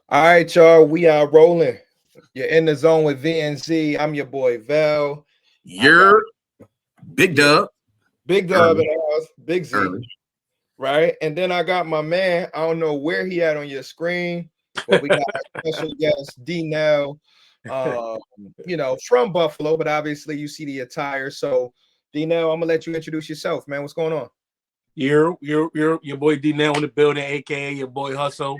All right, y'all. We are rolling. You're in the zone with VNZ. I'm your boy Val. I got You're Big yeah, Dub. Big Dub in Early. the house, Big Z, Early. right? And then I got my man. I don't know where he at on your screen, but we got a special guest, D Nale. Um, from Buffalo, but obviously you see the attire. So D Nale, I'm gonna let you introduce yourself, man. What's going on? You're your boy D Nale in the building, aka your boy Hustle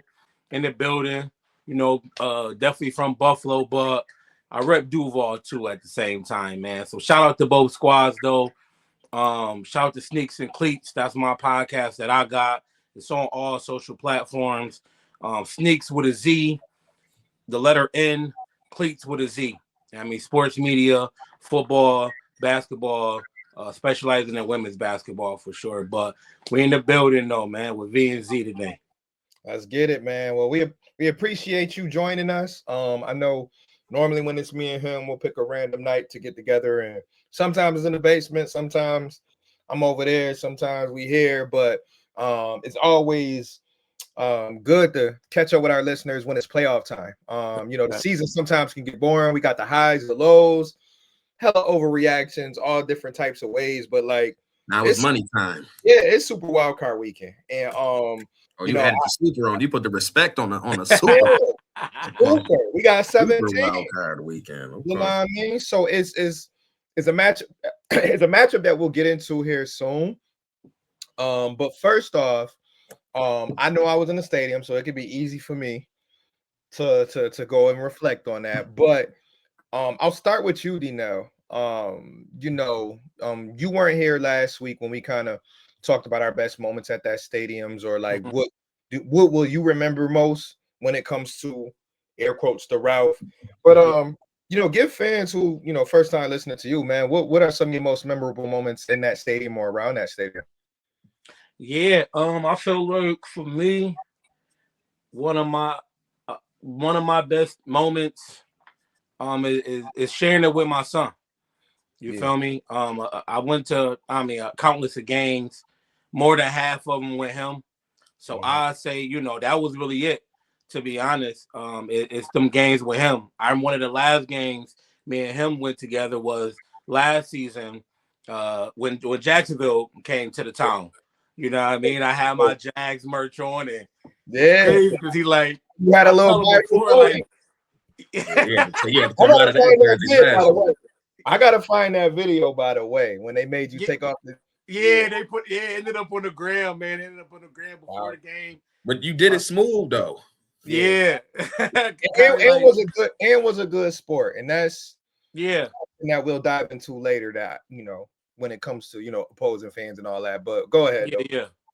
in the building. Definitely from Buffalo, but I rep Duvalll too at the same time, man. So shout out to both squads though. Shout out to Sneaks and Cleats. That's my podcast that I got. It's on all social platforms. Sneaks with a Z, the letter N, Cleats with a Z. I mean, sports media, football, basketball, specializing in women's basketball for sure. But we in the building though, man, with V and Z today. Let's get it, man. Well, we appreciate you joining us. I know normally when it's me and him, we'll pick a random night to get together, and sometimes it's in the basement, sometimes I'm over there, sometimes we here, but it's always good to catch up with our listeners when it's playoff time. The season sometimes can get boring. We got the highs, the lows, hella overreactions, all different types of ways, but like Now it's money time. yeah, it's Super Wild Card weekend, and You added the super on. You put the respect on the super. super. We got Super 17. wild card weekend. Okay. You know what I mean? So it's a match. It's a matchup that we'll get into here soon. But first off, I know I was in the stadium, so it could be easy for me to go and reflect on that. But I'll start with you, Dino. You weren't here last week when we kind of talked about our best moments at that stadiums, or like what will you remember most when it comes to air quotes the route. But give fans who first time listening to you, man, what are some of your most memorable moments in that stadium or around that stadium? Yeah, I feel like for me, one of my best moments is sharing it with my son. You feel me? I went to countless of games, more than half of them with him. So I say, that was really it. To be honest, it's them games with him. One of the last games me and him went together was last season, when Jacksonville came to the town. You know what I mean? I had my Jags merch on, and it's crazy because he like you had a little before, like I gotta find that video, by the way, when they made you take off the ended up on the gram, man. Ended up on the gram before the game. But you did it smooth though. Yeah. and was a good sport, and that's something that we'll dive into later, that when it comes to opposing fans and all that. But go ahead.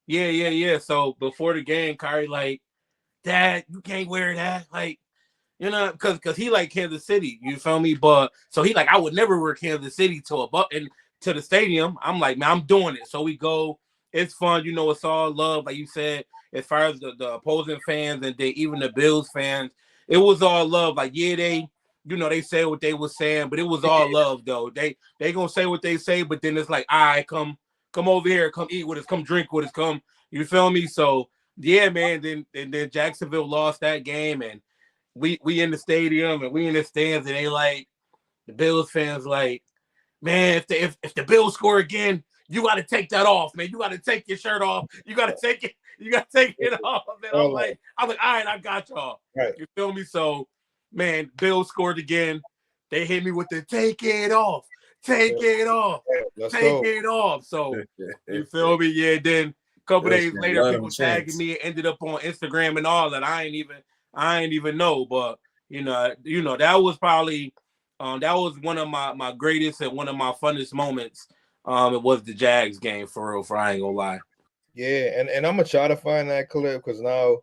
Yeah. So before the game, Kyrie like, Dad, you can't wear that, like, because he like Kansas City, you feel me? But so he like, I would never wear Kansas City to the stadium. I'm like, man, I'm doing it. So we go. It's fun, it's all love, like you said. As far as the opposing fans and even the Bills fans, it was all love. Like, yeah, they say what they were saying, but it was all love though. They gonna say what they say, but then it's like, all right, come over here, come eat with us, come drink with us, come. You feel me? So yeah, man. Then Jacksonville lost that game, and we in the stadium and we in the stands, and they like the Bills fans like, man, if the Bills score again, you got to take that off, man. You got to take your shirt off. You got to take it. You got to take it off. And I'm like, all right, I got y'all. Right. You feel me? So, man, Bills scored again. They hit me with the take it off, take it off, take it off. So, you feel me? Yeah. Then a couple days later, people tagging me and ended up on Instagram and all that. I ain't even know, but that was probably that was one of my greatest and one of my funnest moments. It was the Jags game, for real, I ain't gonna lie. Yeah, and I'm gonna try to find that clip, because now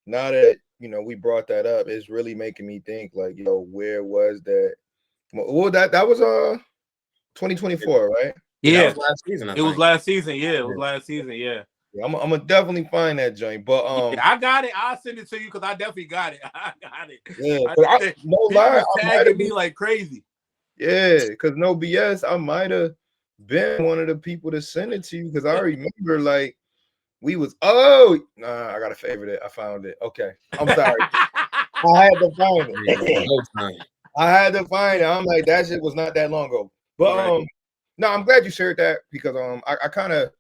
that we brought that up, it's really making me think, like, where was that? Well, that was 2024, right? Yeah, was last season. It was last season. Yeah, it was last season. Yeah. I'm gonna definitely find that joint, but I got it. I'll send it to you because I definitely got it. I got it. Yeah, no lie, tagging me like crazy. Yeah, because no BS, I might have been one of the people to send it to you, because I remember like we was I gotta favorite it. I found it. Okay, I'm sorry. I had to find it. No time. I had to find it. I'm like, that shit was not that long ago. But Right. no, I'm glad you shared that because I kind of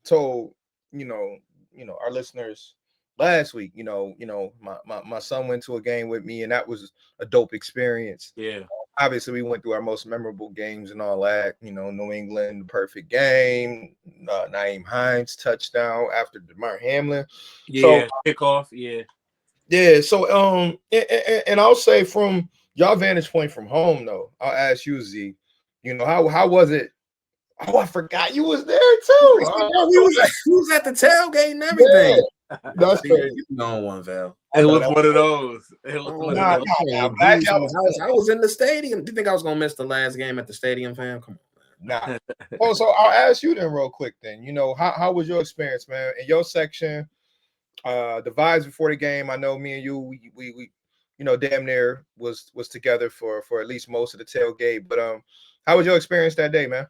told our listeners last week, my son went to a game with me and that was a dope experience. Yeah. Obviously, we went through our most memorable games and all that. New England, perfect game. Naeem Hines touchdown after DeMar Hamlin. Yeah. So Kickoff. Yeah. yeah. So and I'll say from y'all vantage point from home though, I'll ask you, Z. How was it? Oh, I forgot you was there too. We was at the tailgate and everything. Yeah, that's crazy. You know one, Val. It was one of those. It was one of those. I was in the stadium. Do you think I was gonna miss the last game at the stadium, fam? Come on, man. Nah. Oh, so I'll ask you then real quick then. How was your experience, man? In your section, the vibes before the game. I know me and you, we damn near was together for at least most of the tailgate. But how was your experience that day, man?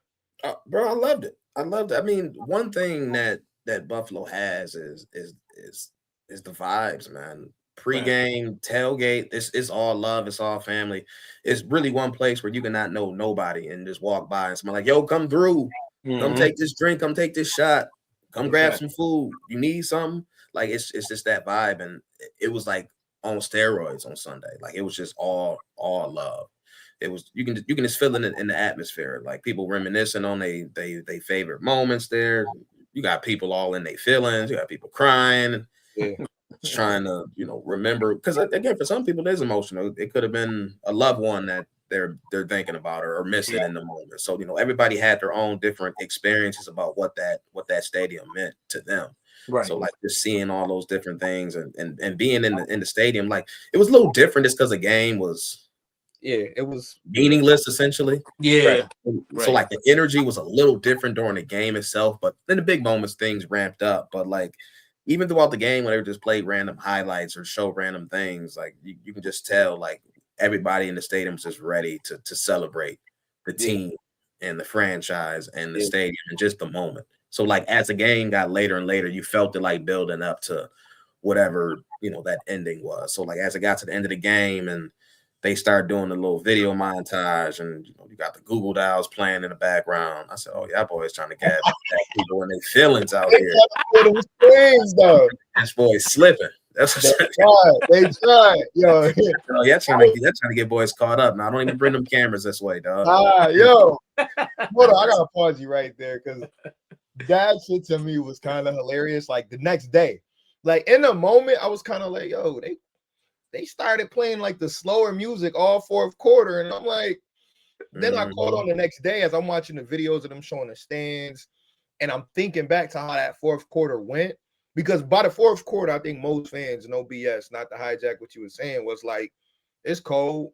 Bro, I loved it. I mean, one thing that Buffalo has is the vibes, man. Pre-game, tailgate, it's all love, it's all family. It's really one place where you cannot know nobody and just walk by and somebody like, yo, come through, come take this drink, come take this shot, come grab some food. You need something? Like it's just that vibe, and it was like on steroids on Sunday. Like it was just all love. It was you can just feel it in the atmosphere, like people reminiscing on they favorite moments there. You got people all in their feelings. You got people crying, trying to remember, because again, for some people, it is emotional. It could have been a loved one that they're thinking about or missing in the moment. So everybody had their own different experiences about what that stadium meant to them. Right. So like just seeing all those different things and being in the stadium, like it was a little different just because the game was. Yeah, it was meaningless essentially. Yeah. Right. So like the energy was a little different during the game itself, but in the big moments things ramped up. But like even throughout the game when they just played random highlights or show random things, like you can just tell like everybody in the stadium was just ready to celebrate the team and the franchise and the stadium and just the moment. So like as the game got later and later, you felt it like building up to whatever that ending was. So like as it got to the end of the game and they started doing a little video montage, and you got the Google Dolls playing in the background. I said, "Oh, y'all boys trying to get people in their feelings out here." This boy's slipping. They tried. Yo, y'all trying to get boys caught up. Now, don't even bring them cameras this way, dog. Yo, hold on, I gotta pause you right there because that shit to me was kind of hilarious. Like the next day, like in the moment, I was kind of like, "Yo, they started playing like the slower music all fourth quarter." And I'm like, then I caught on the next day as I'm watching the videos of them showing the stands. And I'm thinking back to how that fourth quarter went. Because by the fourth quarter, I think most fans, no BS, not to hijack what you were saying, was like, it's cold.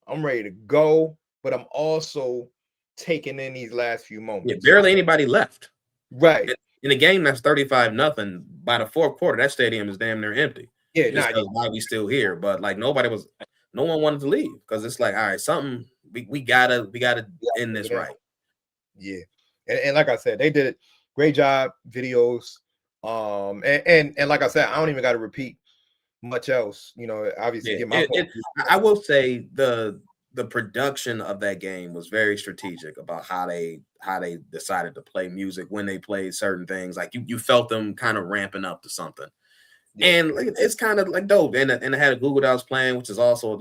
I'm ready to go. But I'm also taking in these last few moments. Yeah, barely anybody left. Right. In a game that's 35-0, by the fourth quarter, that stadium is damn near empty. Yeah, why we still here, but like no one wanted to leave because it's like, all right, something we gotta end this right. Yeah, and like I said, they did it great job, videos, and like I said, I don't even got to repeat much else. Obviously, get my point. I will say the production of that game was very strategic about how they decided to play music when they played certain things. Like you felt them kind of ramping up to something. And it's kind of like dope. And it had a Google Dolls playing, which is also,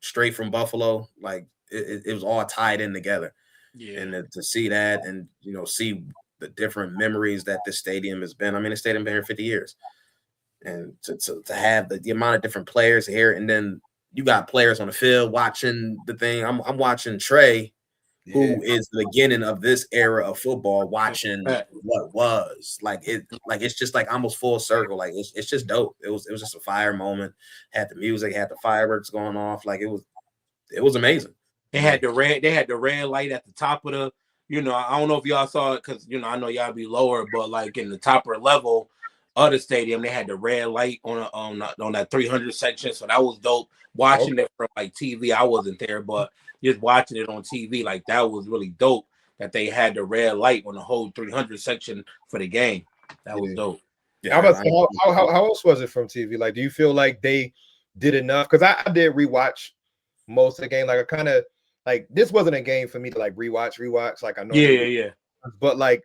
straight from Buffalo. Like it was all tied in together. Yeah. And to see that and, see the different memories that this stadium has been. I mean, the stadium been here 50 years. And to have the amount of different players here. And then you got players on the field watching the thing. I'm watching Trey, who is the beginning of this era of football, watching what was it's just like almost full circle. Like it's just dope. It was just a fire moment. Had the music, had the fireworks going off. Like it was amazing. They had the red light at the top of the, I don't know if y'all saw it because I know y'all be lower, but like in the topper level of the stadium, they had the red light on that 300 section. So that was dope. Watching it from like TV, I wasn't there, but just watching it on TV, like that was really dope that they had the red light on the whole 300 section for the game. That was dope. Yeah. How else was it from TV? Like, do you feel like they did enough because I did rewatch most of the game. Like I kind of like this wasn't a game for me to like rewatch like I normally do. Yeah. But like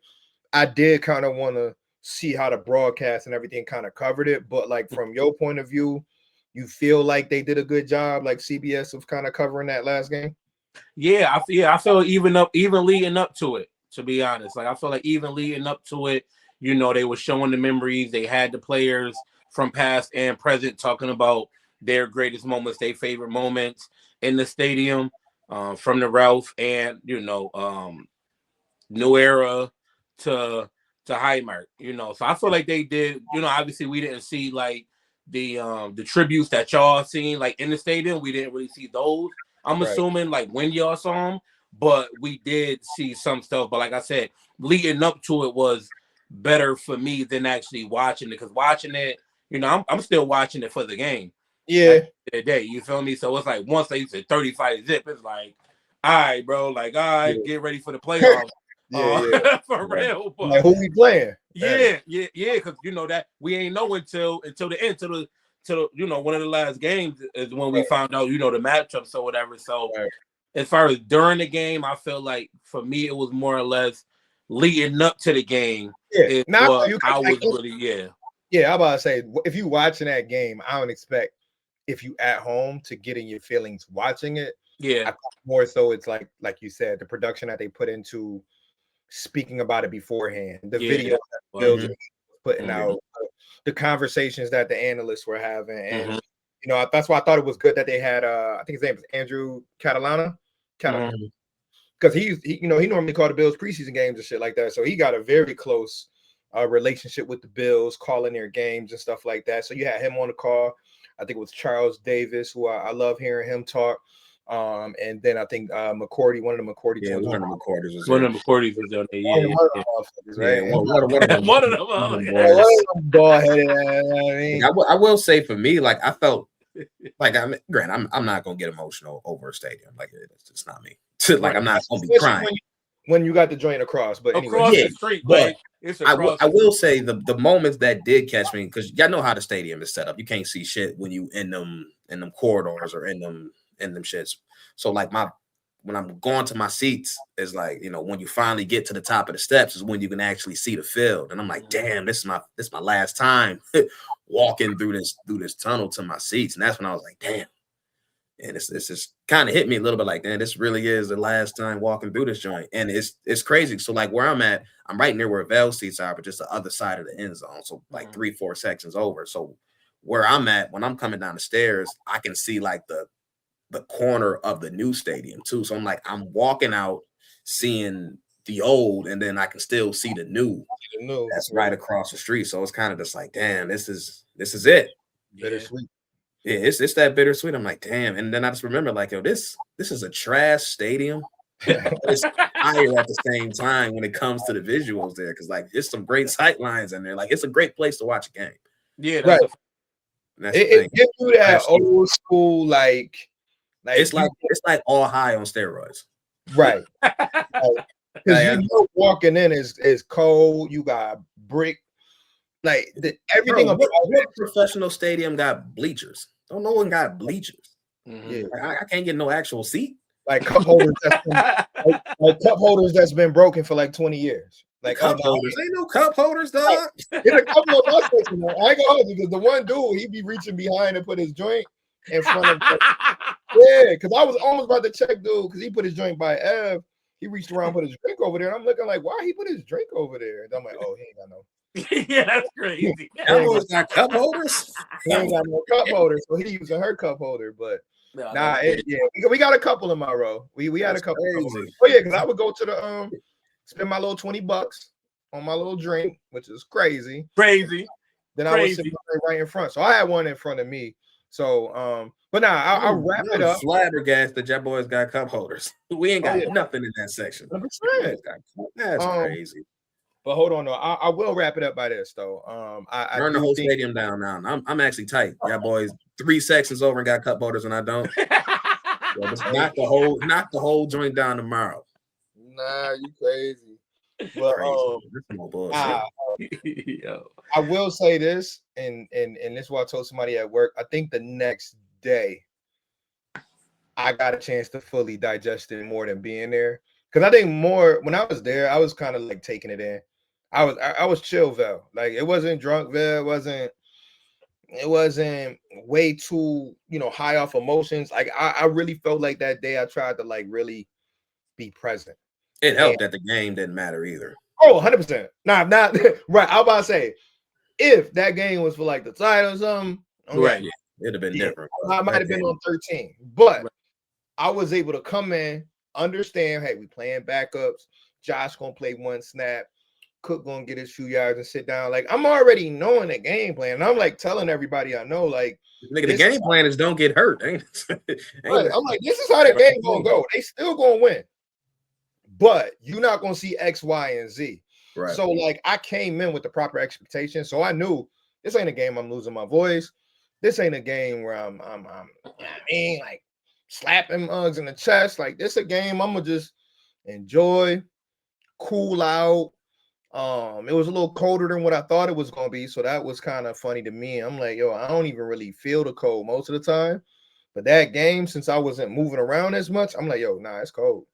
I did kind of want to see how the broadcast and everything kind of covered it. But like from your point of view, you feel like they did a good job, like CBS of kind of covering that last game. Yeah, I feel even leading up to it. To be honest, like I feel like even leading up to it, you know, they were showing the memories. They had the players from past and present talking about their greatest moments, their favorite moments in the stadium, from the Ralph and New Era to Highmark. You know, so I feel like they did. You know, obviously we didn't see like the tributes that y'all seen like in the stadium. We didn't really see those. I'm assuming like when y'all saw them, but we did see some stuff. But like I said, leading up to it was better for me than actually watching it because watching it, you know, I'm still watching it for the game. Yeah, the day, you feel me? So it's like once they said 35 zip, it's like, all right, bro, like all right, get ready for the playoffs. For real. But, like who we playing? Yeah, because you know that we ain't know until the end, till you know one of the last games is when we found out, you know, the matchups or whatever. So as far as during the game, I feel like for me it was more or less leading up to the game. Yeah, now I was really Yeah, I'm about to say if you watching that game, I don't expect if you at home to get in your feelings watching it. Yeah, more so it's like you said, the production that they put into speaking about it beforehand, the video that Bills putting out, the conversations that the analysts were having, and you know that's why I thought it was good that they had I think his name is Andrew Catalana, because he you know he normally called the Bills preseason games and shit like that, so he got a very close relationship with the Bills, calling their games and stuff like that. So you had him on the call. I think it was Charles Davis, who I love hearing him talk. And then I think McCourty, one of the McCourty twins. One of the McCourties was one of the McCourties was on there. Yeah. One of them ball-headed. I will say for me, like I felt like I'm not gonna get emotional over a stadium. Like it's just not me. Like I'm not gonna be crying when you got the joint across, but anyway, across the street, but it's across. I will say the moments that did catch me, because y'all know how the stadium is set up. You can't see shit when you in them corridors or in them shits. So like when I'm going to my seats is like, you know, when you finally get to the top of the steps is when you can actually see the field. And I'm like, damn, this is my last time walking through this tunnel to my seats. And that's when I was like, damn. And it's just kind of hit me a little bit like, damn, this really is the last time walking through this joint. And it's crazy. So like where I'm at, I'm right near where Vell's seats are, but just the other side of the end zone. So like 3-4 sections over. So where I'm at, when I'm coming down the stairs, I can see like the corner of the new stadium too. So I'm like, I'm walking out, seeing the old, and then I can still see the new. That's right across the street. So it's kind of just like, damn, this is it. Bittersweet. Yeah, it's that bittersweet. I'm like, damn. And then I just remember, like, yo, this is a trash stadium. It's fire at the same time when it comes to the visuals there, because like it's some great sight lines in there. Like it's a great place to watch a game. Yeah, that's it gives you that old school like it's like all high on steroids. Right. Because you know walking in is cold, you got brick. Like everything. Bro, what professional stadium got bleachers? Don't no one got bleachers. Yeah, I can't get no actual seat. Like cup holders, like cup holders that's been broken for like 20 years. Like cup holders, ain't no cup holders, dog. There's a couple of us. I ain't gonna hold you because the one dude he be reaching behind and put his joint in front of. Because I was almost about to check dude because he put his joint by Ev. He reached around, put his drink over there, and I'm looking like, why he put his drink over there? And I'm like, oh, he ain't got no. Yeah, that's crazy. Everyone's got cup holders. He ain't got no cup holder, so he using her cup holder. But we got a couple in my row. We had a couple. Oh yeah, because I would go to the spend my little $20 on my little drink, which is crazy. Then I was sitting right in front, so I had one in front of me. So but now I'll wrap it up. Flabbergasted that your boys got cup holders. We ain't got nothing in that section. That's crazy. But hold on, though. I will wrap it up by this, though. I burn the whole stadium down now. I'm actually tight. Y'all boys 3 sections over and got cup holders, and I don't. Knock the whole joint down tomorrow. Nah, you crazy. Well, Yo. I will say this, and this is what I told somebody at work. I think the next day I got a chance to fully digest it more than being there. Because I think more when I was there, I was kind of like taking it in. I was chillville. Like it wasn't drunkville, it wasn't way too, high off emotions. Like I really felt like that day I tried to like really be present. It helped that the game didn't matter either. Oh, 100%. Not right. I was about to say, if that game was for like the title or something, okay, Right. Yeah, it'd have been different. I might have been on 13. But I was able to come in, understand, hey, we playing backups. Josh gonna play one snap. Cook gonna get his few yards and sit down. Like I'm already knowing the game plan. And I'm like telling everybody I know, like nigga, the game plan is don't get hurt. Ain't it? Right. I'm like, this is how the game gonna go. They still gonna win, but you're not gonna see X, Y, and Z. Right. So like I came in with the proper expectation. So I knew this ain't a game I'm losing my voice. This ain't a game where I'm like slapping mugs in the chest. Like this a game I'm gonna just enjoy, cool out. It was a little colder than what I thought it was gonna be, so that was kind of funny to me. I'm like, yo, I don't even really feel the cold most of the time, but that game, since I wasn't moving around as much, I'm like, yo, nah, it's cold.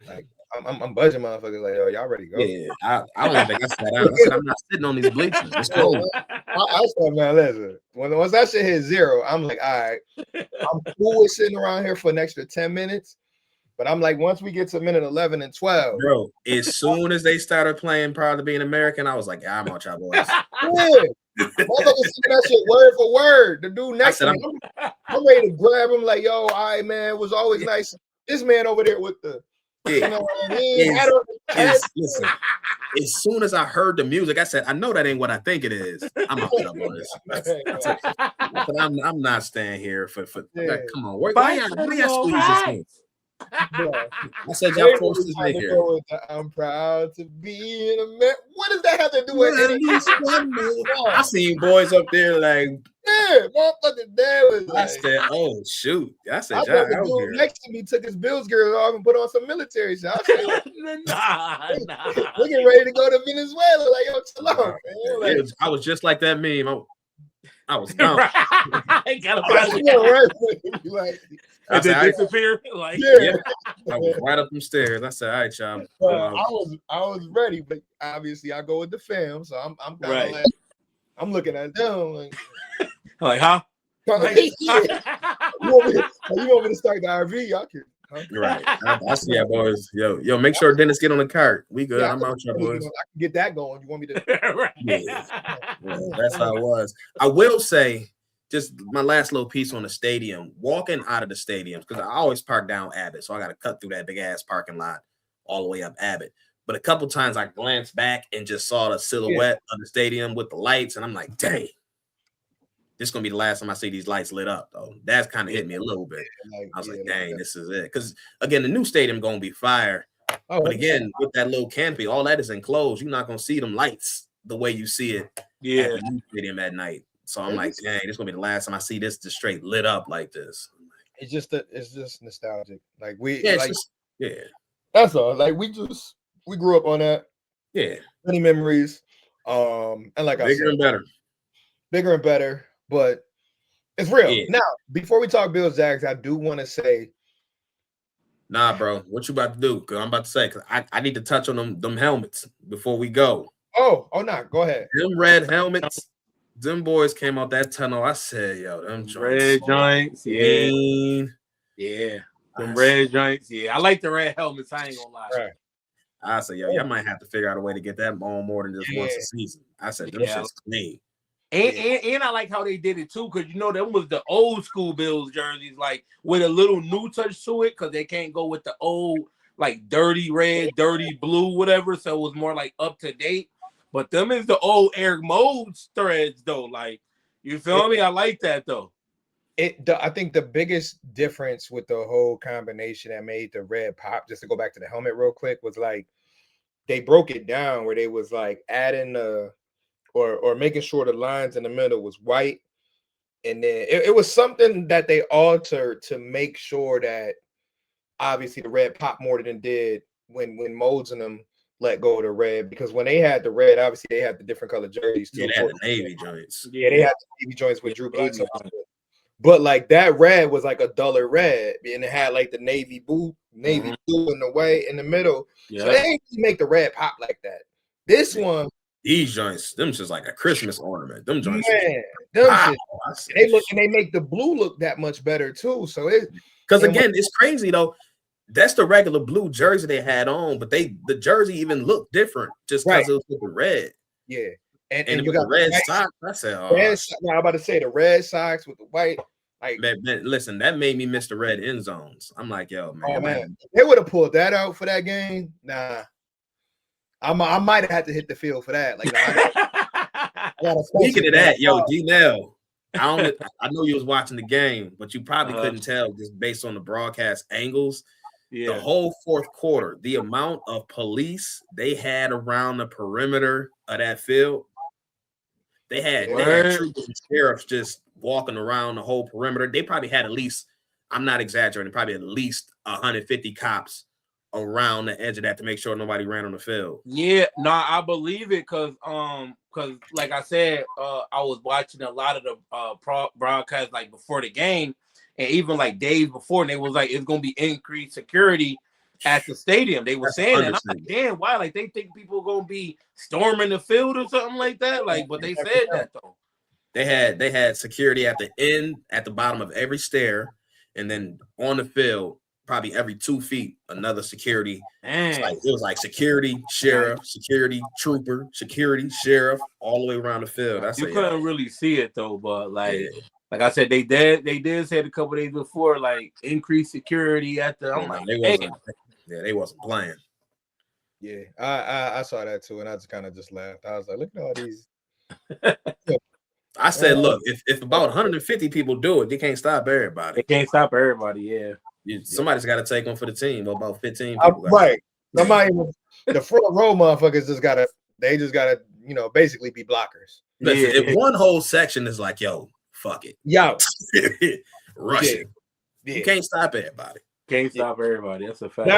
Like I'm buzzing motherfuckers like, yo, y'all ready to go? Yeah, I don't think I sat down. I said I'm not sitting on these bleachers. It's cold. I said, man, listen. Once that shit hit 0, I'm like, all right, I'm cool with sitting around here for an extra 10 minutes. But I'm like, once we get to minute 11 and 12, bro, as soon as they started playing Proud to Be an American, I was like, yeah, I'm on y'all boys. Yeah. Motherfuckers singing that shit word for word. The dude next to me, I'm ready to grab him like, yo, all right, man, it was always nice. This man over there with the, you know what I mean? Listen, as soon as I heard the music, I said, I know that ain't what I think it is. I'm up y'all boys. But I'm not staying here for like, come on, why y'all squeeze this thing? I said y'all forced me here. I'm proud to be in America. What does that have to do with anything? I seen boys up there like, yeah, motherfucking dad was like, I said, oh shoot. I said, the dude next to me took his Bills gear off and put on some military shit. I said, we're getting ready to go to Venezuela. Like, yo, chill out, man. Like, I was just like that meme. I was gone. I disappear. Like, yeah. I was right up them stairs. I said, all right, y'all. I was ready, but obviously I go with the fam, so I'm kind of like, I'm looking at them like huh? You want me to start the RV? Y'all can. Huh? Right. I see y'all boys. Yo, make sure Dennis get on the cart. We good. I'm out, y'all boys. I can get that going. You want me to? Yeah, that's how it was. I will say, just my last little piece on the stadium, walking out of the stadium, because I always park down Abbott, so I got to cut through that big ass parking lot all the way up Abbott. But a couple times I glanced back and just saw the silhouette of the stadium with the lights, and I'm like, dang. This is gonna be the last time I see these lights lit up, though. That's kind of hit me a little bit. I was like, dang, this is it. Because again, the new stadium gonna be fire. But again, with that little canopy, all that is enclosed. You're not gonna see them lights the way you see it at the new stadium at night. So I'm like, dang, this is gonna be the last time I see this just straight lit up like this. It's just nostalgic. Like that's all. Like we grew up on that. Yeah, many memories. And like I said, bigger and better. But it's real. Yeah. Now, before we talk Bills Jags, I do want to say, nah, bro, what you about to do? Because I'm about to say, because I need to touch on them helmets before we go. Oh, no, go ahead. Them red helmets, them boys came out that tunnel. I said, yo, them joints, red joints, yeah, them red joints, yeah. I like the red helmets. I ain't gonna lie. Right. I said, yo, y'all might have to figure out a way to get that on more than just once a season. I said, them shit's clean. And I like how they did it too, because them was the old school Bills jerseys, like with a little new touch to it, because they can't go with the old like dirty red, dirty blue, whatever. So it was more like up to date. But them is the old Eric Modes threads though. Like, you feel me? I like that though. I think the biggest difference with the whole combination that made the red pop, just to go back to the helmet real quick, was like they broke it down where they was like adding the or making sure the lines in the middle was white. And then it was something that they altered to make sure that obviously the red pop more than it did when Modes in them let go of the red, because when they had the red, obviously they had the different color jerseys too. Yeah, they had the navy joints. Yeah, they had the navy joints with Drew Navy Bledsoe. joint. But like that red was like a duller red, and it had like the navy blue in the way in the middle. Yeah. So they ain't really make the red pop like that. This one, these joints, them just like a Christmas ornament. Them joints, man, them wow. shit. They look, and they make the blue look that much better too. So it, because again, it's crazy though. That's the regular blue jersey they had on, but the jersey even looked different just because it was with the red. Yeah, and you got the red socks. I said, now I'm about to say the red socks with the white. Like, man, listen, that made me miss the red end zones. I'm like, yo, man, they would have pulled that out for that game. Nah, I might have had to hit the field for that. Like, speaking of that, yo, D Nale, I know you was watching the game, but you probably couldn't tell just based on the broadcast angles. Yeah. The whole fourth quarter, the amount of police they had around the perimeter of that field, they had troopers and sheriffs just walking around the whole perimeter. They probably had at least, I'm not exaggerating, probably at least 150 cops around the edge of that to make sure nobody ran on the field. Yeah, no, I believe it because like I said, I was watching a lot of the broadcasts like before the game. And even like days before, and they was like, it's gonna be increased security at the stadium. They were saying that. I'm like, damn, why? Like they think people are gonna be storming the field or something like that. Like, but they said that though. They had security at the end, at the bottom of every stair, and then on the field, probably every 2 feet, another security. It was like security, sheriff, security, trooper, security, sheriff, all the way around the field. You couldn't really see it though, but like. Yeah. Like I said, they did say it a couple days before, like increased security at the. I'm like, they wasn't playing. Yeah, I saw that too, and I just kind of just laughed. I was like, look at all these. I said, look, if about 150 people do it, they can't stop everybody. They can't stop everybody. Yeah, somebody's got to take one for the team. Well, about 15 people. Right. Somebody, the front row motherfuckers just gotta basically be blockers. Listen, if one whole section is like, yo. Fuck it. Yo. Rush it. Yeah. You can't stop everybody. Can't stop everybody. That's a fact.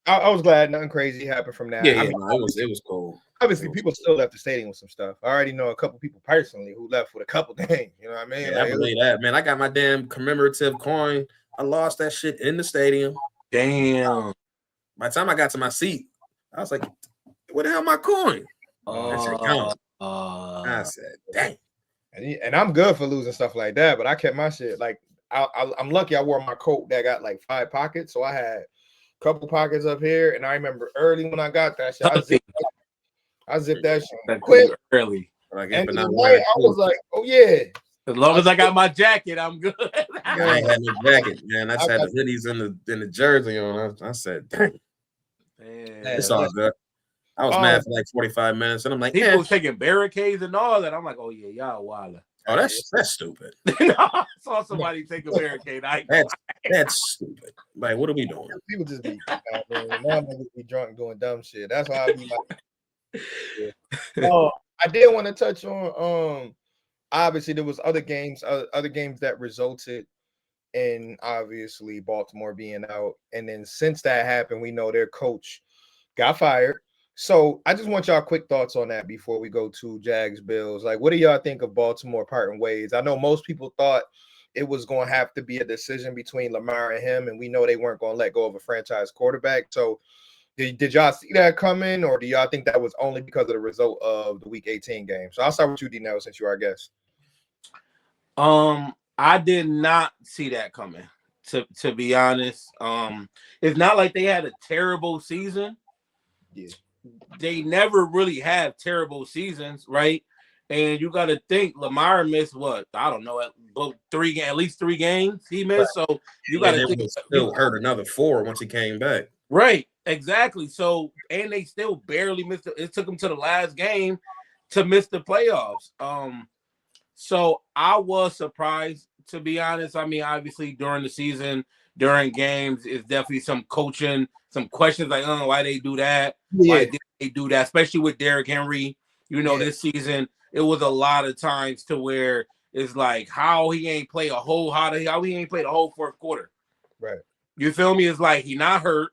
I was glad nothing crazy happened from that. Yeah, it was cool. Obviously, people still left the stadium with some stuff. I already know a couple people personally who left with a couple games. You know what I mean? Yeah, I believe that, man. I got my damn commemorative coin. I lost that shit in the stadium. Damn. By the time I got to my seat, I was like, "What the hell, my coin?" I said, "Dang." And I'm good for losing stuff like that, but I kept my shit. Like I'm lucky I wore my coat that got like 5 pockets, so I had a couple pockets up here. And I remember early when I got that shit, I zipped that shit quick early. And I was like, oh yeah. As long as I got my jacket, I'm good. I ain't had no jacket, man. I just had the hoodies in the jersey on. I said, dang. It's all good. I was mad for like 45 minutes, and I'm like, people was taking barricades and all that. I'm like, oh yeah, y'all wilder. Oh, that's stupid. I saw somebody take a barricade. That's stupid. Like, what are we doing? People just be be drunk doing dumb shit. That's why I be like. I did want to touch on. Obviously, there was other games that resulted in obviously Baltimore being out, and then since that happened, we know their coach got fired. So I just want y'all quick thoughts on that before we go to Jags Bills. Like, what do y'all think of Baltimore parting ways? I know most people thought it was going to have to be a decision between Lamar and him, and we know they weren't going to let go of a franchise quarterback. So did y'all see that coming, or do y'all think that was only because of the result of the Week 18 game? So I'll start with you, D Nale, since you are our guest. I did not see that coming, to be honest. It's not like they had a terrible season. Yeah. They never really have terrible seasons, right? And you got to think Lamar missed what? I don't know, at least 3 games he missed. Right. So you got to think still hurt another 4 once he came back. Right, exactly. So and they still barely missed it. It took them to the last game to miss the playoffs. So I was surprised, to be honest. I mean, obviously during the season, during games, it's definitely some coaching, some questions like, why they do that? Yeah. Why did they do that? Especially with Derrick Henry. This season, it was a lot of times to where it's like how he ain't played the whole fourth quarter. Right. You feel me? It's like he not hurt.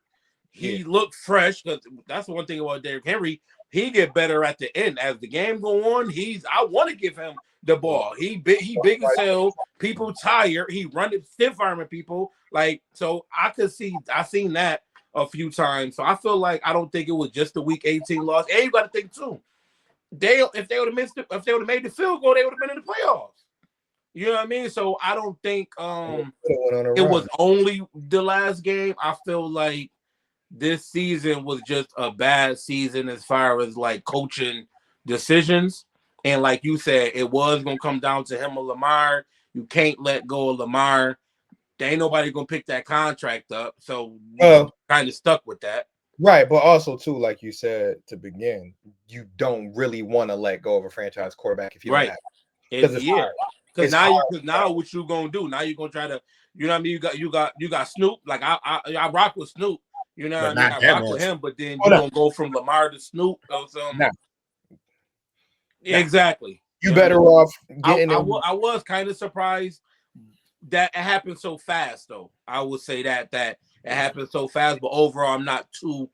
he looked fresh, because that's the one thing about Derrick Henry. He get better at the end as the game go on. I want to give him the ball. He big as hell. People tired. He running stiff arming people. Like, so I seen that a few times. So I feel like I don't think it was just the week 18 loss. And you got to think too. If they would have made the field goal, they would have been in the playoffs. You know what I mean? So I don't think it was only the last game. I feel like this season was just a bad season as far as like coaching decisions. And like you said, it was gonna come down to him or Lamar. You can't let go of Lamar. There ain't nobody gonna pick that contract up. So kind of stuck with that. Right, but also too, like you said to begin, you don't really want to let go of a franchise quarterback if you don't have it. Because now what you gonna do? Now you're gonna try to, you know what I mean? You got Snoop. Like I rock with Snoop. You know what I mean? I rock with him, but then you're gonna go from Lamar to Snoop or something. Yeah, exactly. You better off getting I was kind of surprised that it happened so fast, though. I would say that it happened so fast, but overall, I'm not too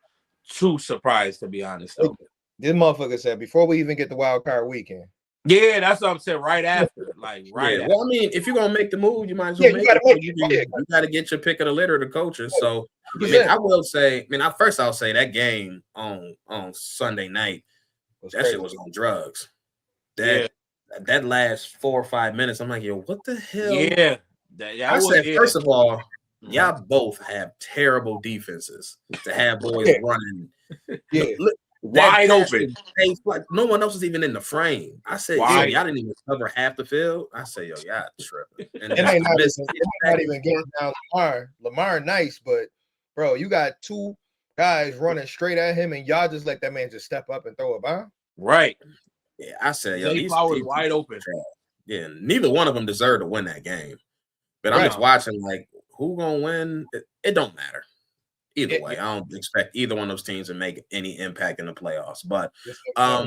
surprised, to be honest. Though. This motherfucker said before we even get the wild card weekend. Yeah, that's what I'm saying. Right after, after. Well, I mean, if you're gonna make the move, you might as well make it. You got to get your pick of the litter of the coaches. So, I mean, I will say, I'll say that game on Sunday night, that shit was on drugs. That last 4 or 5 minutes, I'm like, yo, what the hell? Yeah. First of all, y'all both have terrible defenses to have boys running. Yeah. Wide open. Like no one else is even in the frame. I said, y'all didn't even cover half the field. I say, yo, y'all tripping. And they're not even getting down Lamar. Lamar nice, but bro, you got two guys running straight at him, and y'all just let that man just step up and throw a bomb. Right. Yeah, I said, yo, these flowers wide open. Yeah, neither one of them deserve to win that game. But I'm just watching, like, who gonna win? It don't matter. Either way, I don't expect either one of those teams to make any impact in the playoffs. But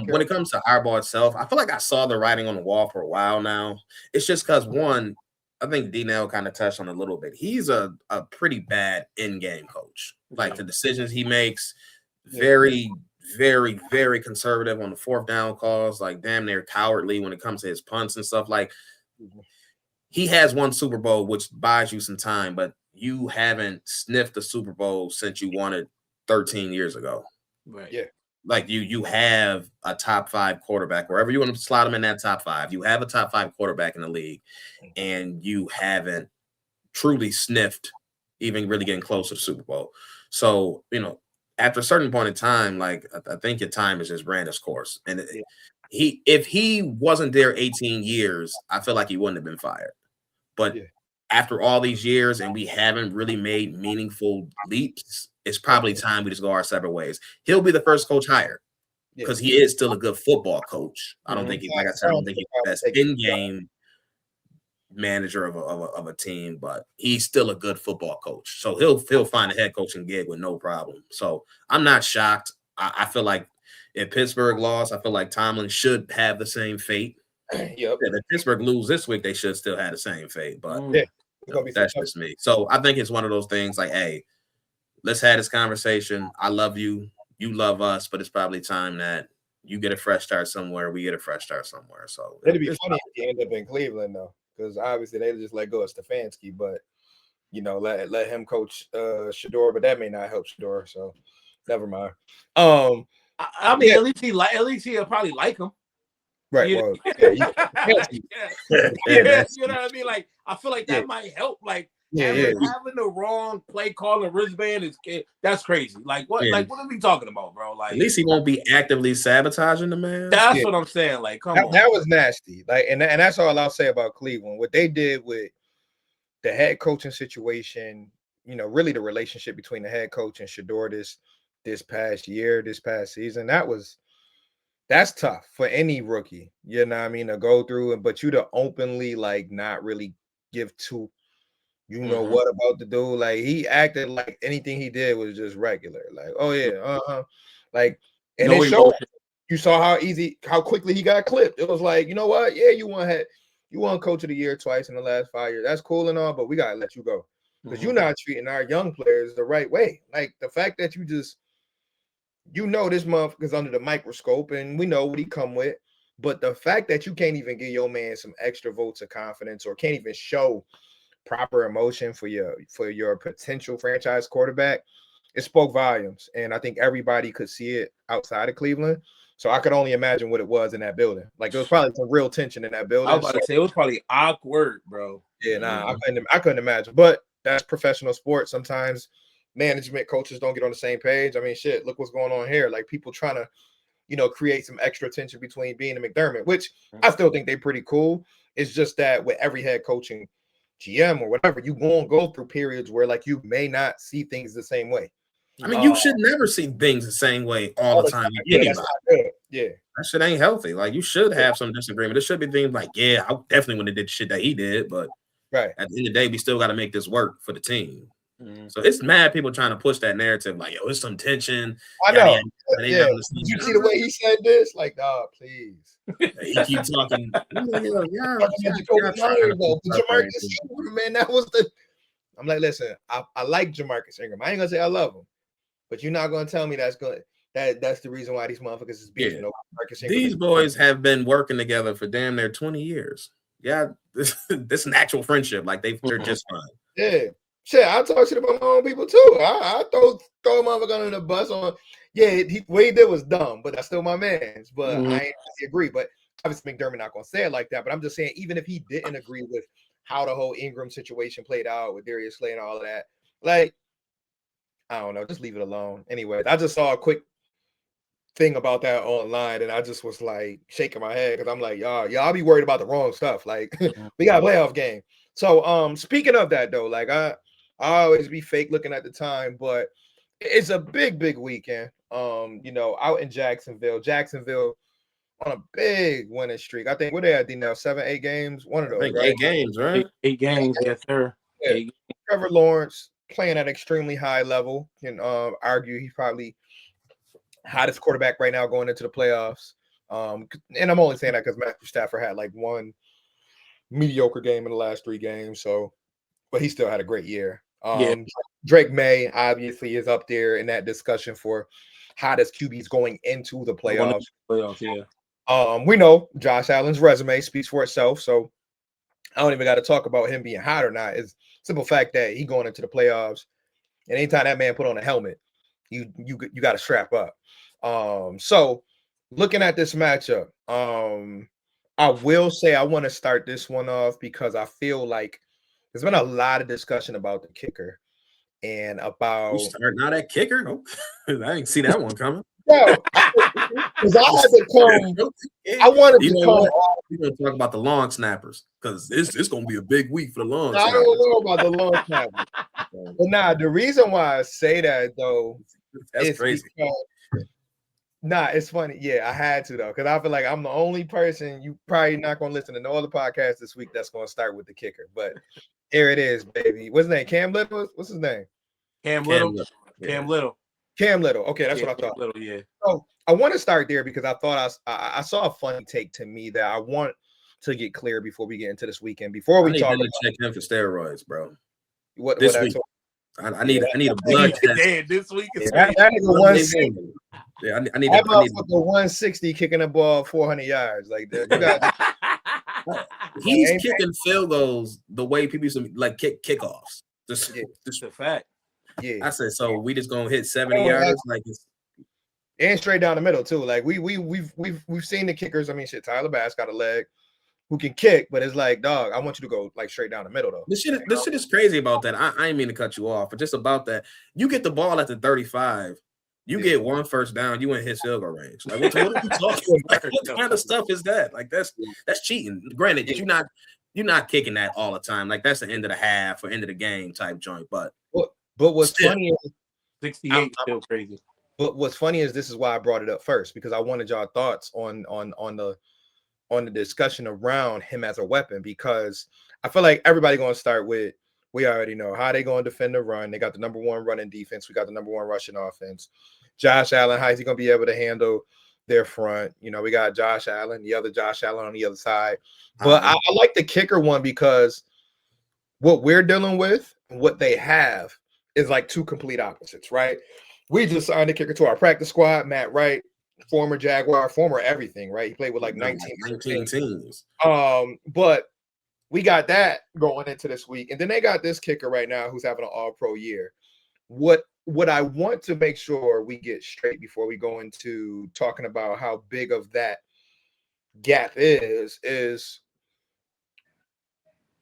when it comes to our ball itself, I feel like I saw the writing on the wall for a while now. It's just because, one, I think D Nale kind of touched on it a little bit. He's a pretty bad in-game coach. Like, the decisions he makes, very, very, very conservative on the fourth down calls, like damn near cowardly when it comes to his punts and stuff. Like, he has won Super Bowl, which buys you some time, but you haven't sniffed the Super Bowl since you won it 13 years ago. Right. Yeah. Like you have a top 5 quarterback, wherever you want to slot him in that top 5. You have a top 5 quarterback in the league, and you haven't truly sniffed even really getting close to the Super Bowl. So, after a certain point in time, like I think your time has just ran its course. And if he wasn't there 18 years, I feel like he wouldn't have been fired. But after all these years and we haven't really made meaningful leaps, it's probably time we just go our separate ways. He'll be the first coach hired because he is still a good football coach. I don't think he's, like I said, I don't think he's the best in-game manager of a team, but he's still a good football coach. So he'll find a head coaching gig with no problem. So I'm not shocked. I feel like if Pittsburgh lost, I feel like Tomlin should have the same fate. If Pittsburgh lose this week, they should still have the same fate. But that's just me. So I think it's one of those things like, hey, let's have this conversation. I love you. You love us, but it's probably time that you get a fresh start somewhere. We get a fresh start somewhere. So it'd be funny if you end up in Cleveland, though, because obviously they just let go of Stefanski, but let him coach Shador, but that may not help Shador. So never mind. I mean, at least he'll probably like him. Right. You know what I mean? Like, I feel like that might help. Like, having the wrong play calling wristband that's crazy. Like, what? Like, what are we talking about, bro? Like, at least he won't be actively sabotaging the man. That's what I'm saying. Like, come on. That was nasty. Like, and that's all I'll say about Cleveland. What they did with the head coaching situation, really the relationship between the head coach and Shador this past season, that's tough for any rookie, you know what I mean, to go through, but you to openly like not really give to what about the dude. Like, he acted like anything he did was just regular. Like, oh yeah, like, and it showed. You saw how quickly he got clipped. It was like, you know what? Yeah, you won coach of the year twice in the last 5 years. That's cool and all, but we gotta let you go. because you're not treating our young players the right way. Like the fact that you just, this motherfucker's under the microscope and we know what he come with. But the fact that you can't even give your man some extra votes of confidence or can't even show proper emotion for your potential franchise quarterback, it spoke volumes. And I think everybody could see it outside of Cleveland. So I could only imagine what it was in that building. Like there was probably some real tension in that building. I was about to say it was probably awkward, bro. Yeah, I couldn't imagine. But that's professional sports. Sometimes management coaches don't get on the same page. I mean, shit, look what's going on here. Like people trying to, create some extra tension between Bean and McDermott, which I still think they're pretty cool. It's just that with every head coaching GM or whatever, you won't go through periods where like you may not see things the same way. I mean, you should never see things the same way all the time. Yeah, that shit ain't healthy. Like you should have some disagreement. There should be things like, yeah, I definitely wouldn't have did shit that he did, but at the end of the day, we still got to make this work for the team. So it's mad people trying to push that narrative, like, yo, it's some tension. I know. Did you see the way he said this? Like, please. He keep talking. Man, that was the. I'm like, listen, I like Jamarcus Ingram. I ain't gonna say I love him, but you're not gonna tell me that's the reason why these motherfuckers is beefing over Marcus Ingram. These boys have been working together for damn near 20 years. Yeah, this natural friendship, like they're just fine. Yeah. Shit, I talk shit about my own people too. I throw a motherfucker under the bus on. Yeah, what he did was dumb, but that's still my man's. But I ain't agree. But obviously McDermott not gonna say it like that. But I'm just saying, even if he didn't agree with how the whole Ingram situation played out with Darius Slay and all of that, like I don't know, just leave it alone. Anyway, I just saw a quick thing about that online, and I just was like shaking my head because I'm like, y'all be worried about the wrong stuff. Like we got a playoff game. So speaking of that though, like I always be fake looking at the time, but it's a big weekend. Out in Jacksonville on a big winning streak. I think what they had, D Nale, 7-8 games. One of those, right? 8 games, right? 8 games, yes, sir. Yeah. Trevor Lawrence playing at an extremely high level. Can argue he's probably hottest quarterback right now going into the playoffs. And I'm only saying that because Matthew Stafford had like one mediocre game in the last 3 games. So, but he still had a great year. Drake May obviously is up there in that discussion for hottest QBs going into the playoffs. We know Josh Allen's resume speaks for itself, so I don't even got to talk about him being hot or not. It's simple fact that he going into the playoffs, and anytime that man put on a helmet, you got to strap up. So looking at this matchup, I will say I want to start this one off because I feel like there's been a lot of discussion about the kicker and about not that kicker. Oh, I didn't see that one coming. No, because I had to come. I wanted to come. We're gonna talk about the long snappers because it's gonna be a big week for the long. I don't know about the long snappers, but the reason why I say that though, that's crazy. It's funny. Yeah, I had to though, because I feel like I'm the only person you probably not gonna listen to no other podcast this week that's gonna start with the kicker. But here it is, baby. What's his name? Cam Little? What's his name? Cam Little. Cam Little. Cam Little. Okay, that's what I thought. Little, yeah. So I want to start there because I thought I saw a funny take to me that I want to get clear before we get into this weekend. Before we talk about check him for steroids, bro. What this week? I need a blood test. Damn, this week is that nigga 160. Yeah, I need that motherfucker 160 kicking the ball 400 yards. Like that. He's kicking field goals the way people used to like kickoffs. Just a fact. Yeah, I said so. We just gonna hit 70 yards, like it's and straight down the middle too. Like we've seen the kickers. I mean, shit, Tyler Bass got a leg who can kick, but it's like, dog, I want you to go like straight down the middle though. This shit is crazy about that. I ain't mean to cut you off, but just about that, you get the ball at the 35. You get one first down, you in his field goal range. Like, what are you talking about? Like, what kind of stuff is that? Like, that's cheating. Granted, you're not kicking that all the time. Like, that's the end of the half or end of the game type joint. But what's funny is 68 still crazy. But what's funny is this is why I brought it up first, because I wanted y'all thoughts on the discussion around him as a weapon, because I feel like everybody gonna start with, we already know how they gonna defend the run. They got the number 1 running defense. We got the number 1 rushing offense. Josh Allen, how is he gonna be able to handle their front? We got Josh Allen, the other Josh Allen on the other side. But I like the kicker one because what we're dealing with what they have is like two complete opposites, right? We just signed a kicker to our practice squad, Matt Wright, former Jaguar, former everything, right? He played with like 19 teams. But we got that going into this week, and then they got this kicker right now who's having an all-pro year. What I want to make sure we get straight before we go into talking about how big of that gap is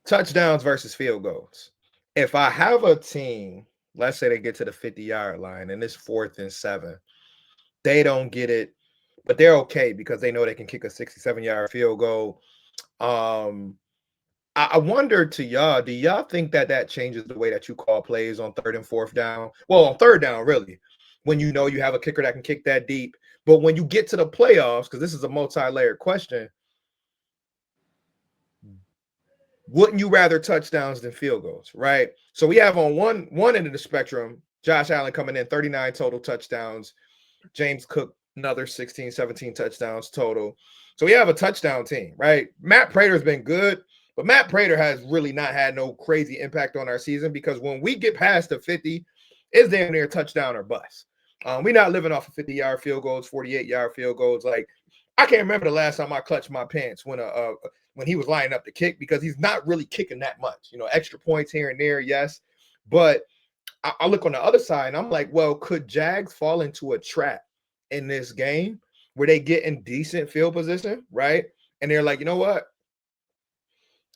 touchdowns versus field goals. If I have a team, let's say they get to the 50-yard line and it's 4th and 7, they don't get it, but they're okay because they know they can kick a 67-yard field goal. I wonder to y'all, do y'all think that changes the way that you call plays on 3rd and 4th down? Well, on 3rd down, really, when you know you have a kicker that can kick that deep. But when you get to the playoffs, because this is a multi-layered question, wouldn't you rather touchdowns than field goals, right? So we have on one end of the spectrum, Josh Allen coming in 39 total touchdowns, James Cook another 16, 17 touchdowns total. So we have a touchdown team, right? Matt Prater's been good, but Matt Prater has really not had no crazy impact on our season because when we get past the 50, it's damn near touchdown or bust. We're not living off of 50-yard field goals, 48-yard field goals. Like, I can't remember the last time I clutched my pants when he was lining up to kick because he's not really kicking that much. You know, extra points here and there, yes. But I look on the other side and I'm like, well, could Jags fall into a trap in this game where they get in decent field position, right? And they're like, you know what?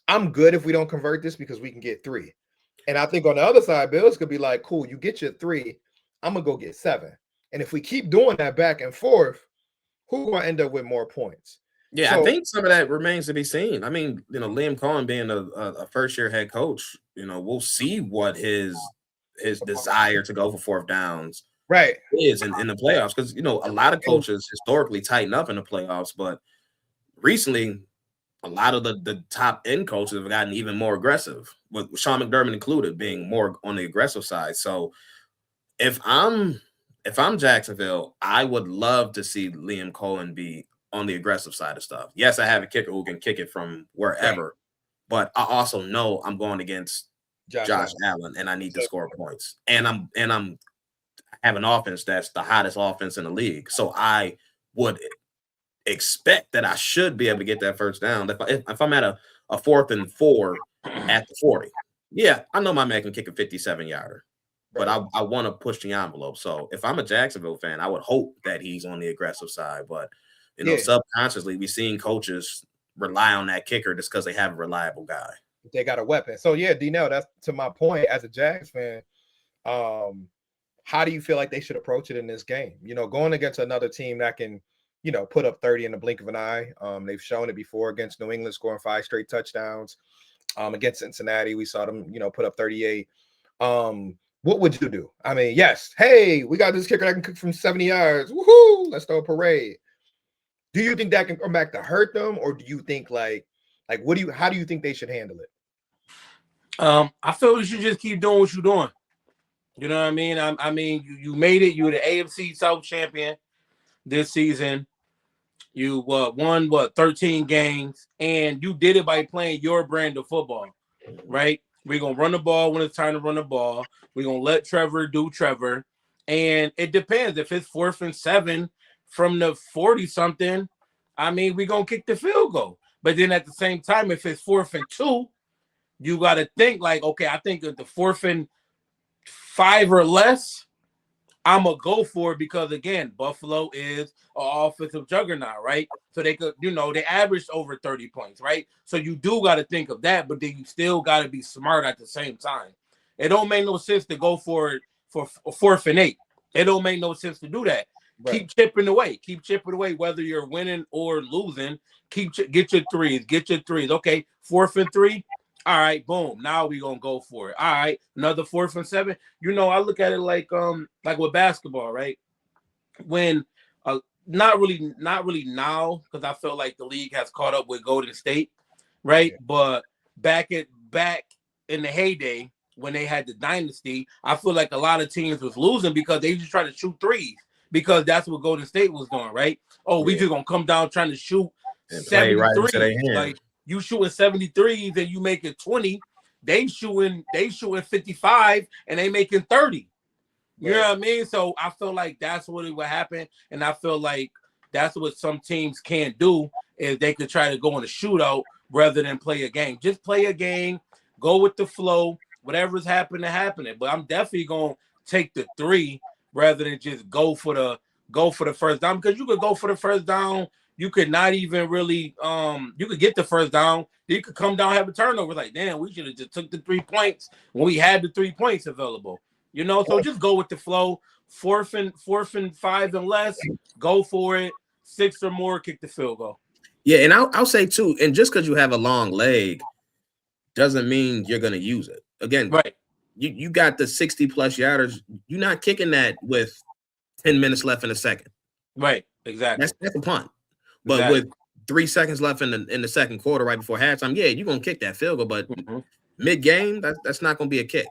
I'm good if we don't convert this because we can get 3. And I think on the other side, Bills could be like, cool, you get your 3. I'm going to go get 7. And if we keep doing that back and forth, who's going to end up with more points? Yeah, so, I think some of that remains to be seen. I mean, you know, Liam Cohen being a first-year head coach, you know, we'll see what his desire to go for 4th downs right is in the playoffs. Because, you know, a lot of coaches historically tighten up in the playoffs, but recently a lot of the top end coaches have gotten even more aggressive, with Sean McDermott included being more on the aggressive side. So if I'm Jacksonville, I would love to see Liam Cohen be on the aggressive side of stuff. Yes, I have a kicker who can kick it from wherever, but I also know I'm going against Josh Allen and I need to score points. And I'm have an offense that's the hottest offense in the league. So I would expect that I should be able to get that first down. If I'm at a 4th and 4 at the 40, yeah, I know my man can kick a 57-yarder. But I want to push the envelope. So if I'm a Jacksonville fan, I would hope that he's on the aggressive side. But, you know, subconsciously, we've seen coaches rely on that kicker just because they have a reliable guy. They got a weapon. So, yeah, D Nale, that's to my point. As a Jags fan, how do you feel like they should approach it in this game? You know, going against another team that can, you know, put up 30 in the blink of an eye. They've shown it before against New England, scoring 5 straight touchdowns. Against Cincinnati, we saw them, you know, put up 38. What would you do? I mean, yes. Hey, we got this kicker that can kick from 70 yards. Woohoo! Let's throw a parade. Do you think that can come back to hurt them, or do you think like how do you think they should handle it? I feel you should just keep doing what you're doing. You know what I mean? I mean, you made it. You were the AFC South champion this season. You won 13 games, and you did it by playing your brand of football, right? We're going to run the ball when it's time to run the ball. We're going to let Trevor do Trevor. And it depends. If it's 4th and 7 from the 40-something, I mean, we're going to kick the field goal. But then at the same time, if it's 4th and 2, you got to think like, okay, I think at the 4th and 5 or less, I'm going to go for it because, again, Buffalo is an offensive juggernaut, right? So they could, you know, they averaged over 30 points, right? So you do got to think of that, but then you still got to be smart at the same time. It don't make no sense to go for it for 4th and 8. It don't make no sense to do that. Right. Keep chipping away. Keep chipping away, whether you're winning or losing. Get your threes. Okay, 4th and 3. All right, boom. Now we're gonna go for it. All right, another 4th and 7. You know, I look at it like with basketball, right? When not really now, because I feel like the league has caught up with Golden State, right? Yeah. But back in the heyday when they had the dynasty, I feel like a lot of teams was losing because they just try to shoot threes because that's what Golden State was doing, right? Oh, we just gonna come down trying to shoot 73. Like you shooting 73s and you make it 20, they shooting 55 and they making 30. You know what I mean? So I feel like that's what would happen, and I feel like that's what some teams can't do is they could try to go in a shootout rather than play a game. Just play a game, go with the flow, whatever's happening. But I'm definitely gonna take the 3 rather than just go for the first down, because you could go for the first down. You could not even really you could get the first down. You could come down, have a turnover. Like, damn, we should have just took the 3 points when we had the 3 points available. You know, so just go with the flow. 4th and 5 and less, go for it. 6 or more, kick the field goal. Yeah, and I'll say too, and just because you have a long leg doesn't mean you're gonna use it. Again, right. You got the 60+ yarders. You're not kicking that with 10 minutes left in the second. Right, exactly. That's a punt. But with 3 seconds left in the second quarter, right before halftime, yeah, you're gonna kick that field goal. But mid-game, that's not gonna be a kick.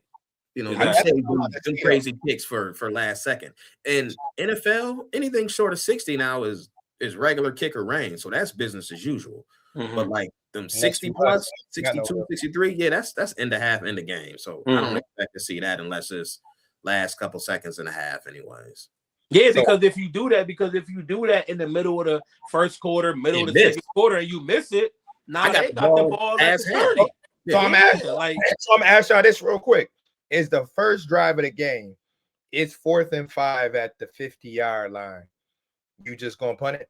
You know, exactly. You say do crazy kicks for last second. And NFL, anything short of 60 now is regular kicker range. So that's business as usual. But like them 60+, 62, 63, yeah, that's end of half, end of game. So I don't expect to see that unless it's last couple seconds and a half anyways. Yeah, because if you do that in the middle of the first quarter, middle of the second quarter, and you miss it, now they got the ball at 30. So I'm gonna ask y'all this real quick. Is the first drive of the game, it's 4th and 5 at the 50-yard line. You just gonna punt it?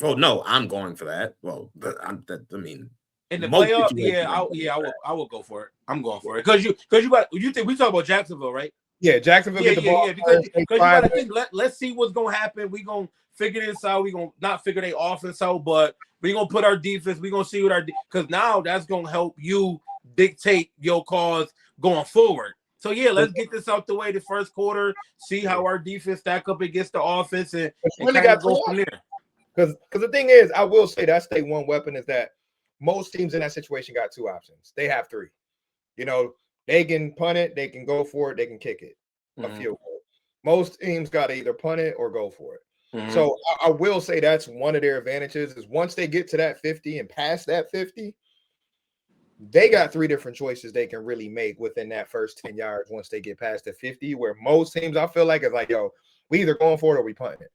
Oh no, I'm going for that. Well, I mean, in the playoff, I will go for it. I'm going for it because you think we talk about Jacksonville, right? Yeah, Jacksonville get the ball. Because you gotta think. Let's see what's gonna happen. We gonna figure this out. We gonna not figure their offense out, but we gonna put our defense. We gonna see what because now that's gonna help you dictate your calls going forward. So yeah, let's get this out the way the first quarter. See how our defense stack up against the offense, and really got to go from there. Because the thing is, I will say that's their one weapon is that most teams in that situation got 2 options. They have 3. You know, they can punt it, they can go for it, they can kick it. A field goal. Most teams got to either punt it or go for it. So I will say that's one of their advantages is once they get to that 50 and past that 50, they got 3 different choices they can really make within that first 10 yards once they get past the 50, where most teams I feel like is like, yo, we either going for it or we punting it.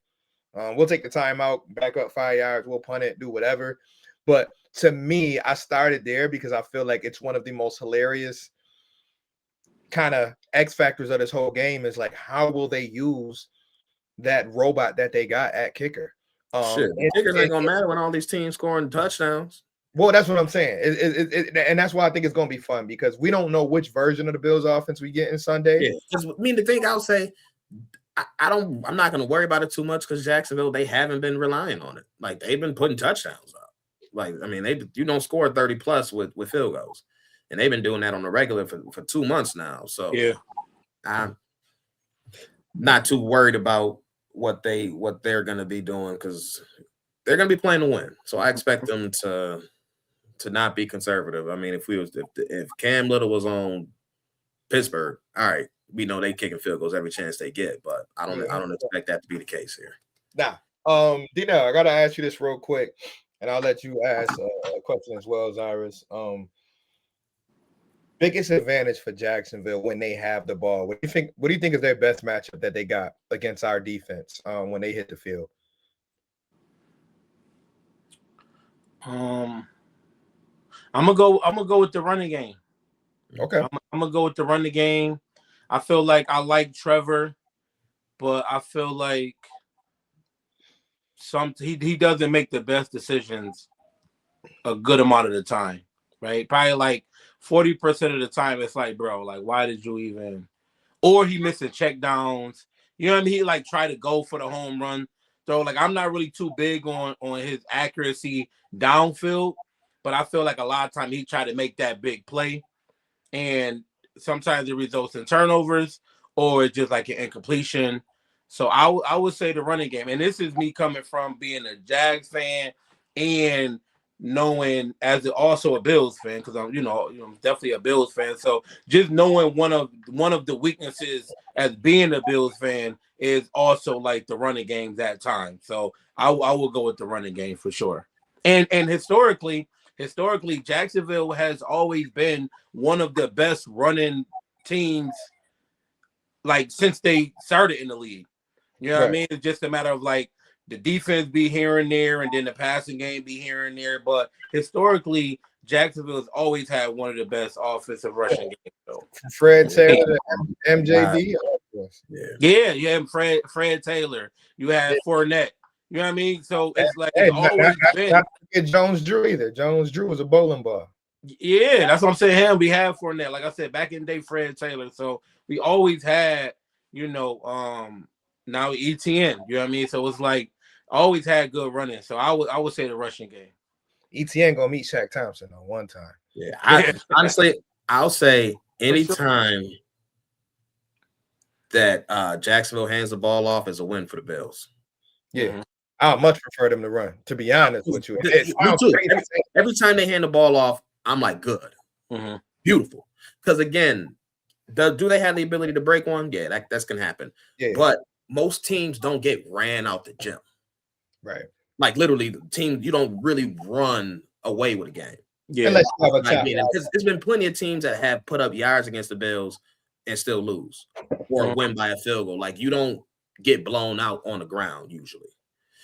We'll take the timeout, back up 5 yards, we'll punt it, do whatever. But to me, I started there because I feel like it's one of the most hilarious kind of X factors of this whole game is like, how will they use that robot that they got at kicker? Kickers ain't gonna matter when all these teams scoring touchdowns. Well, that's what I'm saying. And that's why I think it's going to be fun because we don't know which version of the Bills offense we get in Sunday. Yeah. I mean, the thing I'll say, I'm not going to worry about it too much because Jacksonville, they haven't been relying on it. Like, they've been putting touchdowns up. Like, I mean, you don't score 30+ with field goals. And they've been doing that on the regular for 2 months now. So, yeah, I'm not too worried about what they're going to be doing because they're going to be playing to win. So, I expect them to not be conservative. I mean, if Cam Little was on Pittsburgh, all right, we know they kicking field goals every chance they get, but I don't expect that to be the case here. Nah, D Nale, I gotta ask you this real quick, and I'll let you ask a question as well, Cyrus. Biggest advantage for Jacksonville when they have the ball. What do you think is their best matchup that they got against our defense when they hit the field? I'm gonna go with the running game. Okay. I'm gonna go with the running game. I feel like I like Trevor, but I feel like he doesn't make the best decisions a good amount of the time, right? Probably like 40% of the time, it's like, bro, like, why did you even? Or he missing check downs. You know what I mean? He like try to go for the home run throw. Like, I'm not really too big on his accuracy downfield. But I feel like a lot of times he tried to make that big play, and sometimes it results in turnovers or it's just like an incompletion. So I would say the running game, and this is me coming from being a Jags fan and knowing as also a Bills fan because I'm definitely a Bills fan. So just knowing one of the weaknesses as being a Bills fan is also like the running game that time. So I will go with the running game for sure. And historically historically, Jacksonville has always been one of the best running teams, like since they started in the league. You know what I mean? It's just a matter of like the defense be here and there, and then the passing game be here and there. But historically, Jacksonville has always had one of the best offensive rushing games. So. Fred Taylor, MJD. Yeah, Fred Taylor. You had Fournette. You know what I mean? So it's like it's always been. Not to forget Jones Drew either. Jones Drew was a bowling ball. Yeah, that's what I'm saying. We have Fournette. Like I said, back in the day, Fred Taylor. So we always had, now ETN. You know what I mean? So it's like always had good running. So I would say the rushing game. ETN gonna meet Shaq Thompson on one time. Yeah, honestly, I'll say anytime that Jacksonville hands the ball off is a win for the Bills. Yeah, I much prefer them to run. To be honest with you, every time they hand the ball off, I'm like, good, beautiful. Because again, do they have the ability to break one? Yeah, that's gonna happen. Yeah, but most teams don't get ran out the gym. Right. Like literally, the team, you don't really run away with a game. Yeah. Unless you have there's been plenty of teams that have put up yards against the Bills and still lose or win by a field goal. Like you don't get blown out on the ground usually.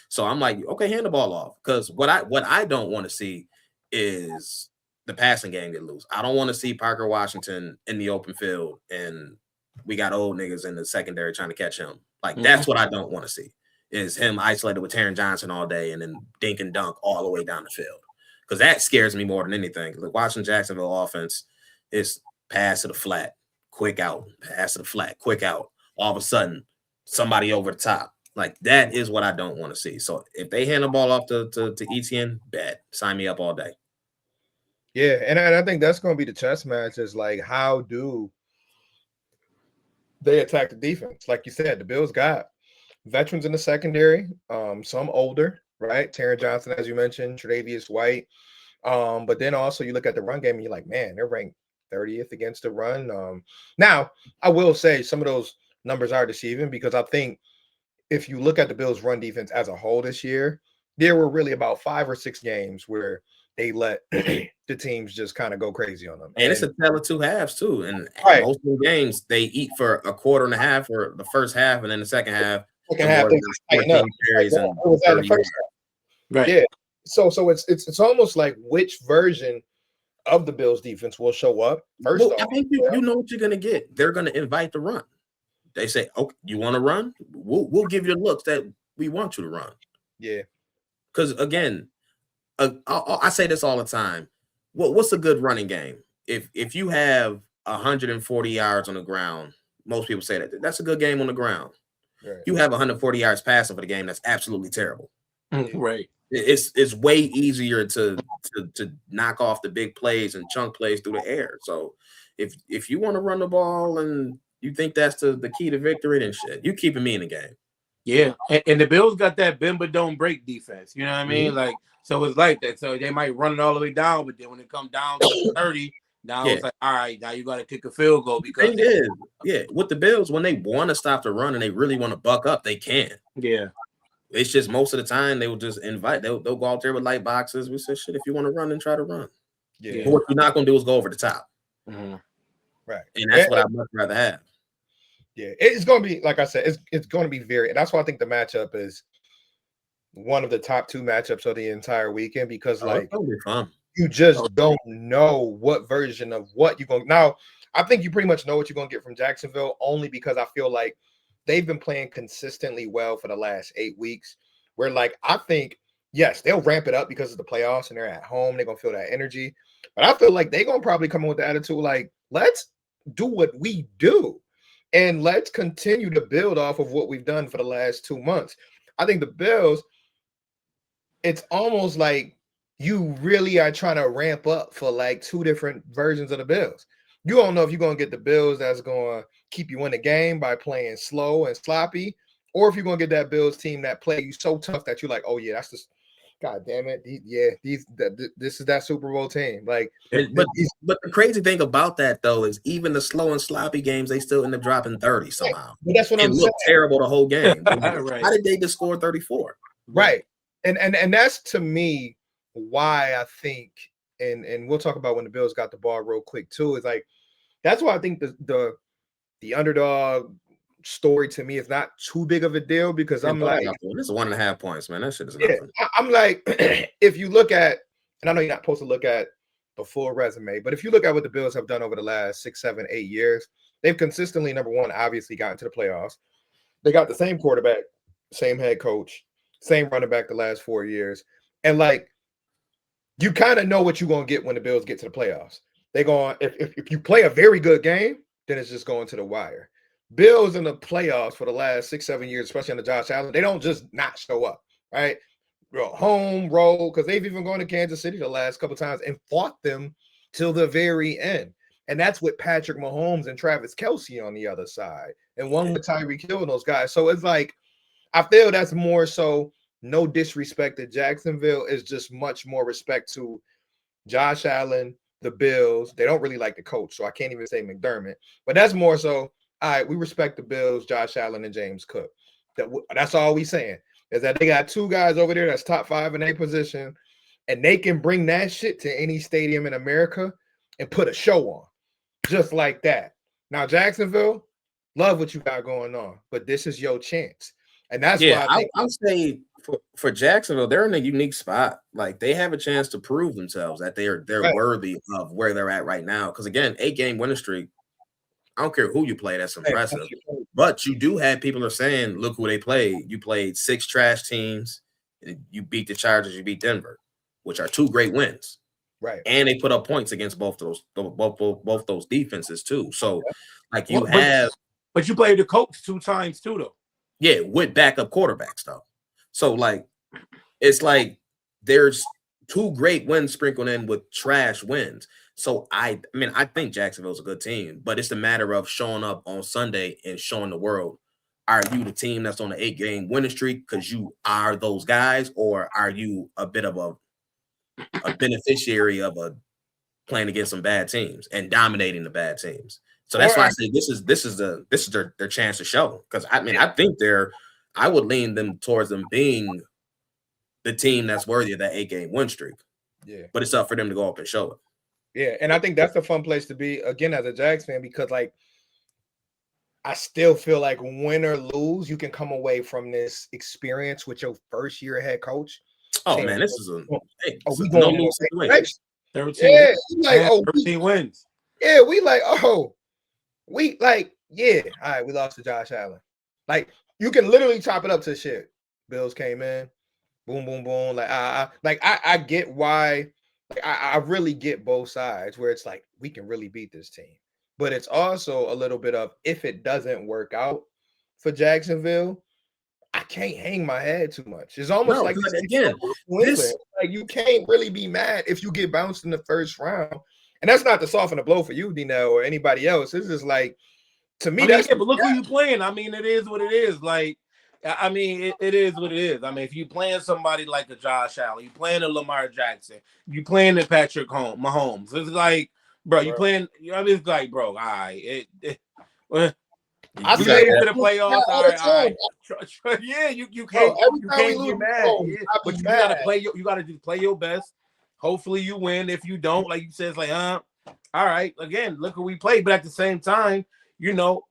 So I'm like, okay, hand the ball off. Because what I don't want to see is the passing game get loose. I don't want to see Parker Washington in the open field and we got old niggas in the secondary trying to catch him. Like that's what I don't want to see. Is him isolated with Taron Johnson all day and then dink and dunk all the way down the field. Because that scares me more than anything. Like watching Jacksonville offense is pass to the flat, quick out, pass to the flat, quick out. All of a sudden, somebody over the top. Like that is what I don't want to see. So if they hand the ball off to ETN, bad. Sign me up all day. Yeah, and I think that's going to be the chess match is like how do they attack the defense? Like you said, the Bills got veterans in the secondary, some older, right? Taron Johnson, as you mentioned, Tre'Davious White. But then also you look at the run game and you're like, man, they're ranked 30th against the run. Now, I will say some of those numbers are deceiving because I think if you look at the Bills' run defense as a whole this year, there were really about 5 or 6 games where they let the teams just kind of go crazy on them. And it's a tale of two halves, too. And most of the games, they eat for a quarter and a half or the first half, and then the second half. Carries and 30 right. Yeah. So it's almost like which version of the Bills defense will show up first. I think you know what you're gonna get. They're gonna invite the run. They say, "Okay, you want to run? We'll give you looks that we want you to run." Yeah. Because again, I say this all the time. What's a good running game? If you have 140 yards on the ground, most people say that's a good game on the ground. Right. You have 140 yards passing for the game. That's absolutely terrible. Right. It's way easier to knock off the big plays and chunk plays through the air. So if you want to run the ball and you think that's the key to victory, then shit, you keeping me in the game. Yeah, and the Bills got that bend but don't break defense. You know what I mean? Like so it's like that. So they might run it all the way down, but then when it comes down to 30. Now it's like, all right, now you got to kick a field goal because with the Bills, when they want to stop the run and they really want to buck up, they can. Yeah. It's just most of the time they will just invite, they'll go out there with light boxes. We said, shit, if you want to run, then try to run. Yeah. But what you're not going to do is go over the top. Mm-hmm. Right. And that's what I'd much rather have. Yeah. It's going to be, like I said, it's going to be that's why I think the matchup is one of the top 2 matchups of the entire weekend because it'll be fun. You just don't know what version of what you're going to. Now, I think you pretty much know what you're going to get from Jacksonville only because I feel like they've been playing consistently well for the last 8 weeks. Where, like, I think, yes, they'll ramp it up because of the playoffs and they're at home. They're going to feel that energy. But I feel like they're going to probably come in with the attitude like, let's do what we do. And let's continue to build off of what we've done for the last 2 months. I think the Bills, it's almost like, you really are trying to ramp up for like 2 different versions of the Bills. You don't know if you're going to get the Bills that's going to keep you in the game by playing slow and sloppy, or if you're going to get that Bills team that play you so tough that you're like, oh yeah, that's just, God damn it. This is that Super Bowl team. Like, but the crazy thing about that though is even the slow and sloppy games, they still end up dropping 30 somehow. But that's what I'm saying. It looked terrible the whole game. Right. How did they just score 34? Right. And that's to me why I think and we'll talk about when the Bills got the ball real quick too. Is like that's why I think the underdog story to me is not too big of a deal because I'm like, this is 1.5 points, man. That shit is yeah, nothing. I'm like, if you look at, and I know you're not supposed to look at the full resume, but if you look at what the Bills have done over the last 6, 7, 8 years, they've consistently, number one, obviously gotten to the playoffs. They got the same quarterback, same head coach, same running back the last 4 years. And like, you kind of know what you're going to get when the Bills get to the playoffs. They're going, if you play a very good game, then it's just going to the wire. Bills in the playoffs for the last 6, 7 years, especially under Josh Allen, they don't just not show up, right? Home, roll, because they've even gone to Kansas City the last couple of times and fought them till the very end. And that's with Patrick Mahomes and Travis Kelce on the other side, and one with Tyreek Hill and those guys. So it's like, I feel that's more so no disrespect to Jacksonville. It's just much more respect to Josh Allen, the Bills. They don't really like the coach, so I can't even say McDermott. But that's more so, all right, we respect the Bills, Josh Allen, and James Cook. That's all we saying, is that they got two guys over there that's top 5 in their position, and they can bring that shit to any stadium in America and put a show on. Just like that. Now, Jacksonville, love what you got going on, but this is your chance. And that's why I'll say for Jacksonville, they're in a unique spot. Like, they have a chance to prove themselves that they're right, worthy of where they're at right now. Because again, 8-game winning streak, I don't care who you play, that's impressive. But you do have people are saying, look who they played. You played 6 trash teams, you beat the Chargers, you beat Denver, which are 2 great wins. Right. And they put up points against both those defenses too. So like you but you played the coach 2 times too, though. Yeah, with backup quarterbacks though. So like it's like there's 2 great wins sprinkled in with trash wins. So I mean I think Jacksonville's a good team, but it's a matter of showing up on Sunday and showing the world, are you the team that's on the 8-game winning streak because you are those guys, or are you a bit of a beneficiary of playing against some bad teams and dominating the bad teams? So that's why I say this is their chance to show. Because I mean, I think I would lean them towards them being the team that's worthy of that 8-game win streak. Yeah, but it's up for them to go up and show it. Yeah, and I think that's a fun place to be again as a Jags fan, because like I still feel like win or lose, you can come away from this experience with your first year head coach. Oh man, this is we going no situation. 13 yeah, like 13 wins. Yeah, we like all right, we lost to Josh Allen. Like you can literally chop it up to shit. Bills came in, boom, boom, boom. Like I get why. Like I really get both sides where it's like we can really beat this team, but it's also a little bit of if it doesn't work out for Jacksonville, I can't hang my head too much. It's almost like again, like you can't really be mad if you get bounced in the first round, and that's not to soften the blow for you, D Nale, or anybody else. It's just like to me, but look who you playing. I mean, it is what it is. Like. I mean, it is what it is. I mean, if you playing somebody like a Josh Allen, you playing a Lamar Jackson, you playing a Patrick Mahomes, it's like, bro, you playing. You know, it's like, bro, all right, we made it to the playoffs. All right. Yeah, you can't get mad. But you gotta play. You gotta just play your best. Hopefully, you win. If you don't, like you said, it's like, all right. Again, look who we play. But at the same time, you know,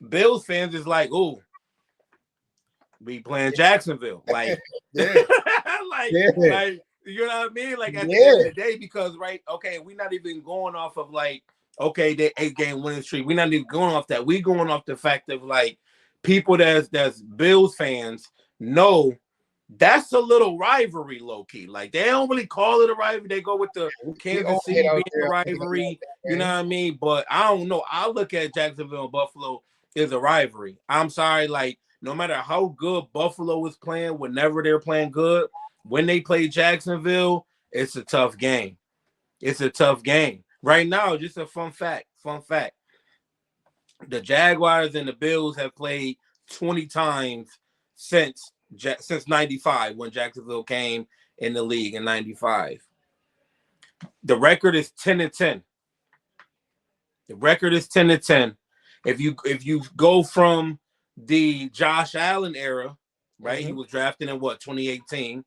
Bills fans is like, ooh. We playing Jacksonville, like, like, you know what I mean? Like at the end of the day, because we're not even going off of like, the 8-game winning streak. We're not even going off that. We going off the fact of like people that's Bills fans know that's a little rivalry, low key. Like they don't really call it a rivalry. They go with the Kansas City being a rivalry. You know what I mean? But I don't know. I look at Jacksonville and Buffalo as a rivalry. I'm sorry, like. No matter how good Buffalo is playing, whenever they're playing good, when they play Jacksonville, it's a tough game. It's a tough game. Right now, just a fun fact. The Jaguars and the Bills have played 20 times since 95 when Jacksonville came in the league in 95. The record is 10-10. The record is 10-10. If you go from the Josh Allen era, right? Mm-hmm. He was drafted in 2018.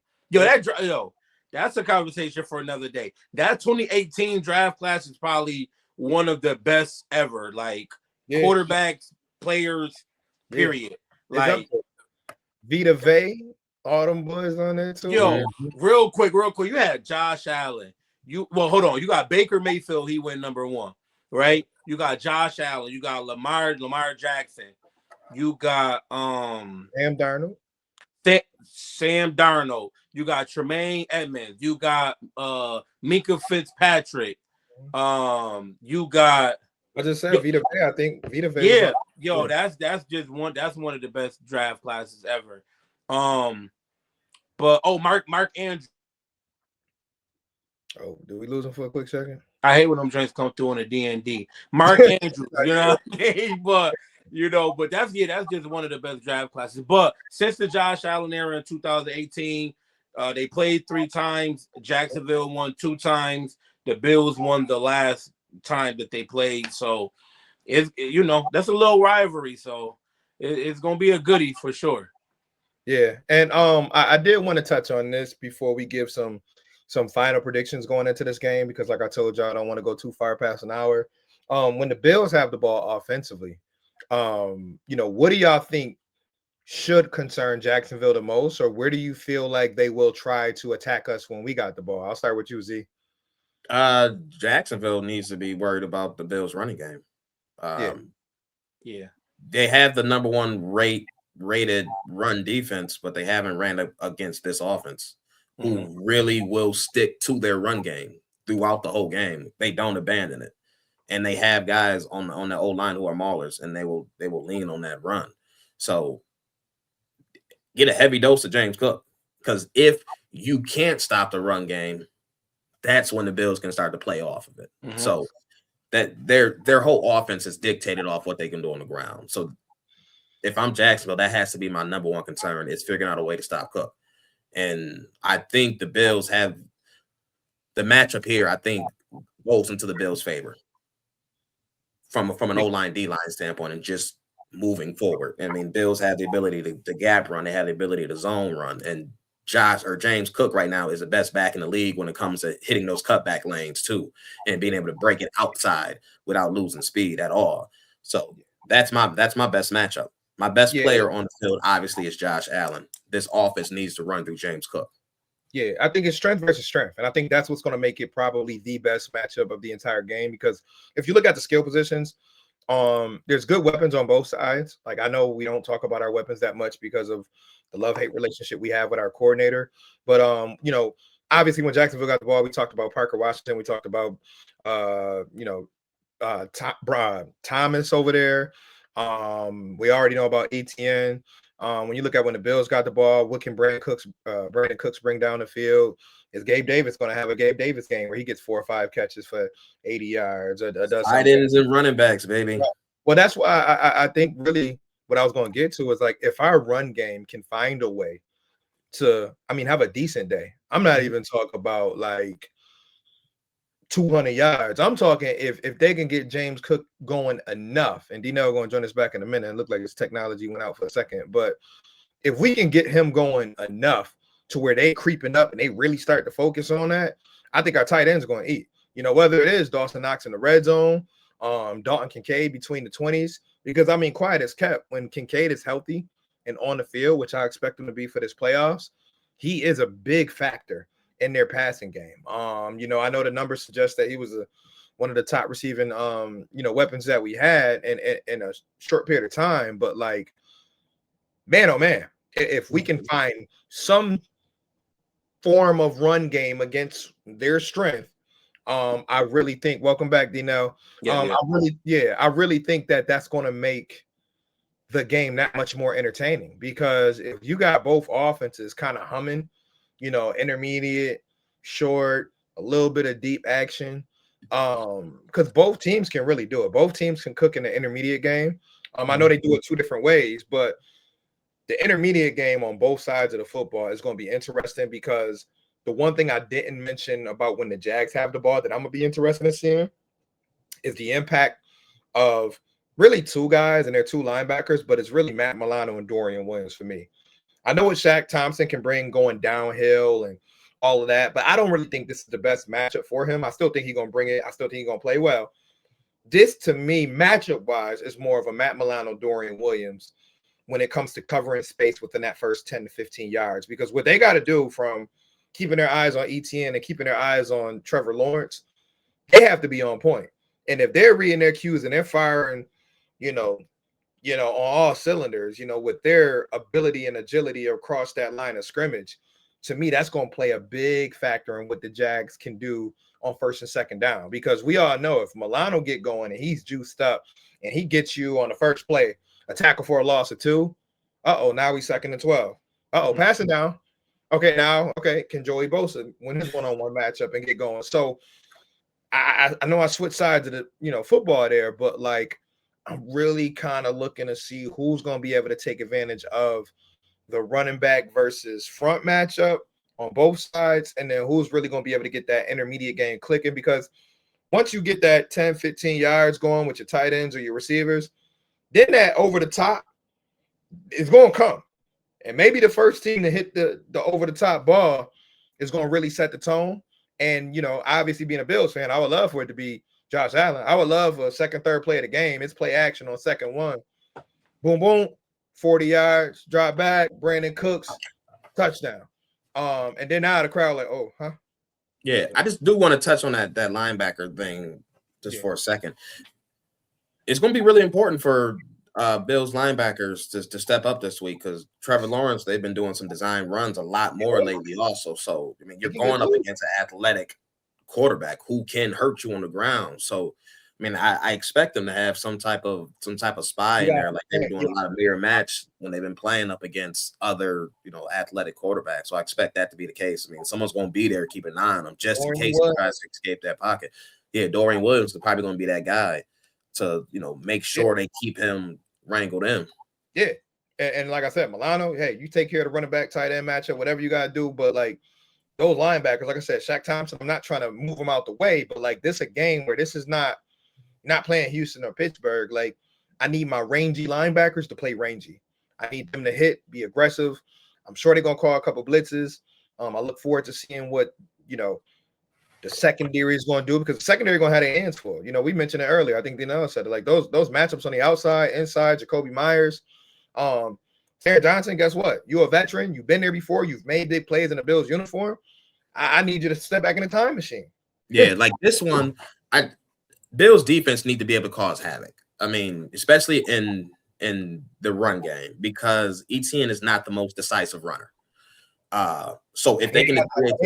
That's a conversation for another day. That 2018 draft class is probably one of the best ever. Like quarterbacks, players, period. It's up Like there. Vita Vey, all them boys on there too. yo, real quick. You had Josh Allen. Hold on. You got Baker Mayfield. He went number 1, right? You got Josh Allen. You got Lamar Jackson. You got Sam Darnold. Sam Darnold. You got Tremaine Edmonds. You got Minka Fitzpatrick. You got. I just said Vita Vey. I think Vita Vey. Yeah, that's just one. That's one of the best draft classes ever. But Mark Andrews. Oh, did we lose him for a quick second? I hate when them joints come through on the D&D. Mark Andrews, you know what I mean? But that's just one of the best draft classes. But since the Josh Allen era in 2018, they played 3 times. Jacksonville won 2 times. The Bills won the last time that they played. So it's that's a little rivalry. So it's gonna be a goodie for sure. Yeah, and I did want to touch on this before we give some final predictions going into this game, because like I told y'all, I don't want to go too far past an hour. When the Bills have the ball offensively, what do y'all think should concern Jacksonville the most, or where do you feel like they will try to attack us when we got the ball? I'll start with you, Z. Jacksonville needs to be worried about the Bills running game. Yeah. They have the number 1 rated run defense, but they haven't ran against this offense, who really will stick to their run game throughout the whole game. They don't abandon it. And they have guys on the O-line who are maulers, and they will lean on that run. So get a heavy dose of James Cook, because if you can't stop the run game, that's when the Bills can start to play off of it. So that their whole offense is dictated off what they can do on the ground. So if I'm Jacksonville, that has to be my number 1 concern, is figuring out a way to stop Cook. And I think the Bills have the matchup here, I think, goes into the Bills' favor from an O-line, D-line standpoint, and just moving forward. I mean, Bills have the ability to gap run. They have the ability to zone run. And James Cook right now is the best back in the league when it comes to hitting those cutback lanes too, and being able to break it outside without losing speed at all. So that's my best matchup. My best player on the field, obviously, is Josh Allen. This offense needs to run through James Cook. Yeah, I think it's strength versus strength. And I think that's what's going to make it probably the best matchup of the entire game, because if you look at the skill positions, there's good weapons on both sides. Like, I know we don't talk about our weapons that much because of the love-hate relationship we have with our coordinator. But, obviously when Jacksonville got the ball, we talked about Parker Washington. We talked about, Thomas over there. We already know about ETN. When you look at when the Bills got the ball, what can Brandon Cooks bring down the field? Is Gabe Davis going to have a Gabe Davis game where he gets 4 or 5 catches for 80 yards? Or does tight ends and running backs, baby. Well, that's why I think really what I was going to get to is, like, if our run game can find a way to, have a decent day. I'm not even talking about like 200 yards. I'm talking if they can get James Cook going enough, and D Nale going to join us back in a minute. It looked like his technology went out for a second, but if we can get him going enough to where they creeping up and they really start to focus on that, I think our tight ends are going to eat. Whether it is Dawson Knox in the red zone, Dalton Kincaid between the 20s, because quiet is kept. When Kincaid is healthy and on the field, which I expect him to be for this playoffs, he is a big factor in their passing game. I know the numbers suggest that he was one of the top receiving weapons that we had in a short period of time. But, like, man, oh man, if we can find some form of run game against their strength, I really think, welcome back, D Nale. I really think that that's going to make the game that much more entertaining, because if you got both offenses kind of humming, intermediate, short, a little bit of deep action, because both teams can really do it. Both teams can cook in the intermediate game. I know they do it 2 different ways, but the intermediate game on both sides of the football is going to be interesting, because the one thing I didn't mention about when the Jags have the ball that I'm going to be interested in seeing is the impact of really 2 guys, and they're 2 linebackers, but it's really Matt Milano and Dorian Williams for me. I know what Shaq Thompson can bring going downhill and all of that. But I don't really think this is the best matchup for him. I still think he's gonna bring it. I still think he's gonna play well. This, to me, matchup wise, is more of a Matt Milano, Dorian Williams when it comes to covering space within that first 10 to 15 yards. Because what they got to do, from keeping their eyes on ETN and keeping their eyes on Trevor Lawrence, they have to be on point. And if they're reading their cues and they're firing, on all cylinders, with their ability and agility across that line of scrimmage, to me, that's going to play a big factor in what the Jags can do on first and second down. Because we all know if Milano get going and he's juiced up and he gets you on the first play, a tackle for a loss of 2, now we 2nd and 12. Passing down. Okay, can Joey Bosa win his one-on-one matchup and get going? So I know I switched sides of the football there, but like I'm really kind of looking to see who's going to be able to take advantage of the running back versus front matchup on both sides, and then who's really going to be able to get that intermediate game clicking. Because once you get that 10, 15 yards going with your tight ends or your receivers, then that over the top is going to come. And maybe the first team to hit the over the top ball is going to really set the tone. And, obviously being a Bills fan, I would love for it to be Josh Allen. I would love a second, third play of the game. It's play action on second one. Boom, boom, 40 yards, drop back, Brandon Cooks, touchdown. And then now the crowd like, oh, huh? Yeah, I just do want to touch on that linebacker thing just for a second. It's going to be really important for Bills linebackers to step up this week because Trevor Lawrence, they've been doing some design runs a lot more lately also. So, I mean, you're going up against an athletic quarterback who can hurt you on the ground. So, I mean, I expect them to have some type of spy in there. Like they've been doing a lot of mirror match when they've been playing up against other, athletic quarterbacks. So I expect that to be the case. I mean, someone's going to be there, keep an eye on them just in case he tries to escape that pocket. Yeah, Dorian Williams is probably going to be that guy to, make sure they keep him wrangled in. Yeah. And like I said, Milano, hey, you take care of the running back tight end matchup, whatever you got to do. But like those linebackers, like I said, Shaq Thompson, I'm not trying to move them out the way, but like this is a game where this is not playing Houston or Pittsburgh. Like I need my rangy linebackers to play rangy. I need them to hit, be aggressive. I'm sure they're going to call a couple blitzes. I look forward to seeing what, the secondary is going to do, because the secondary is going to have their hands full. We mentioned it earlier. I think D Nale said it. Like those matchups on the outside, inside, Jacoby Myers, Sarah Johnson, guess what? You're a veteran. You've been there before. You've made big plays in the Bills uniform. I need you to step back in the time machine. Yeah, like this one, Bills defense need to be able to cause havoc. I mean, especially in the run game, because ETN is not the most decisive runner. So if they can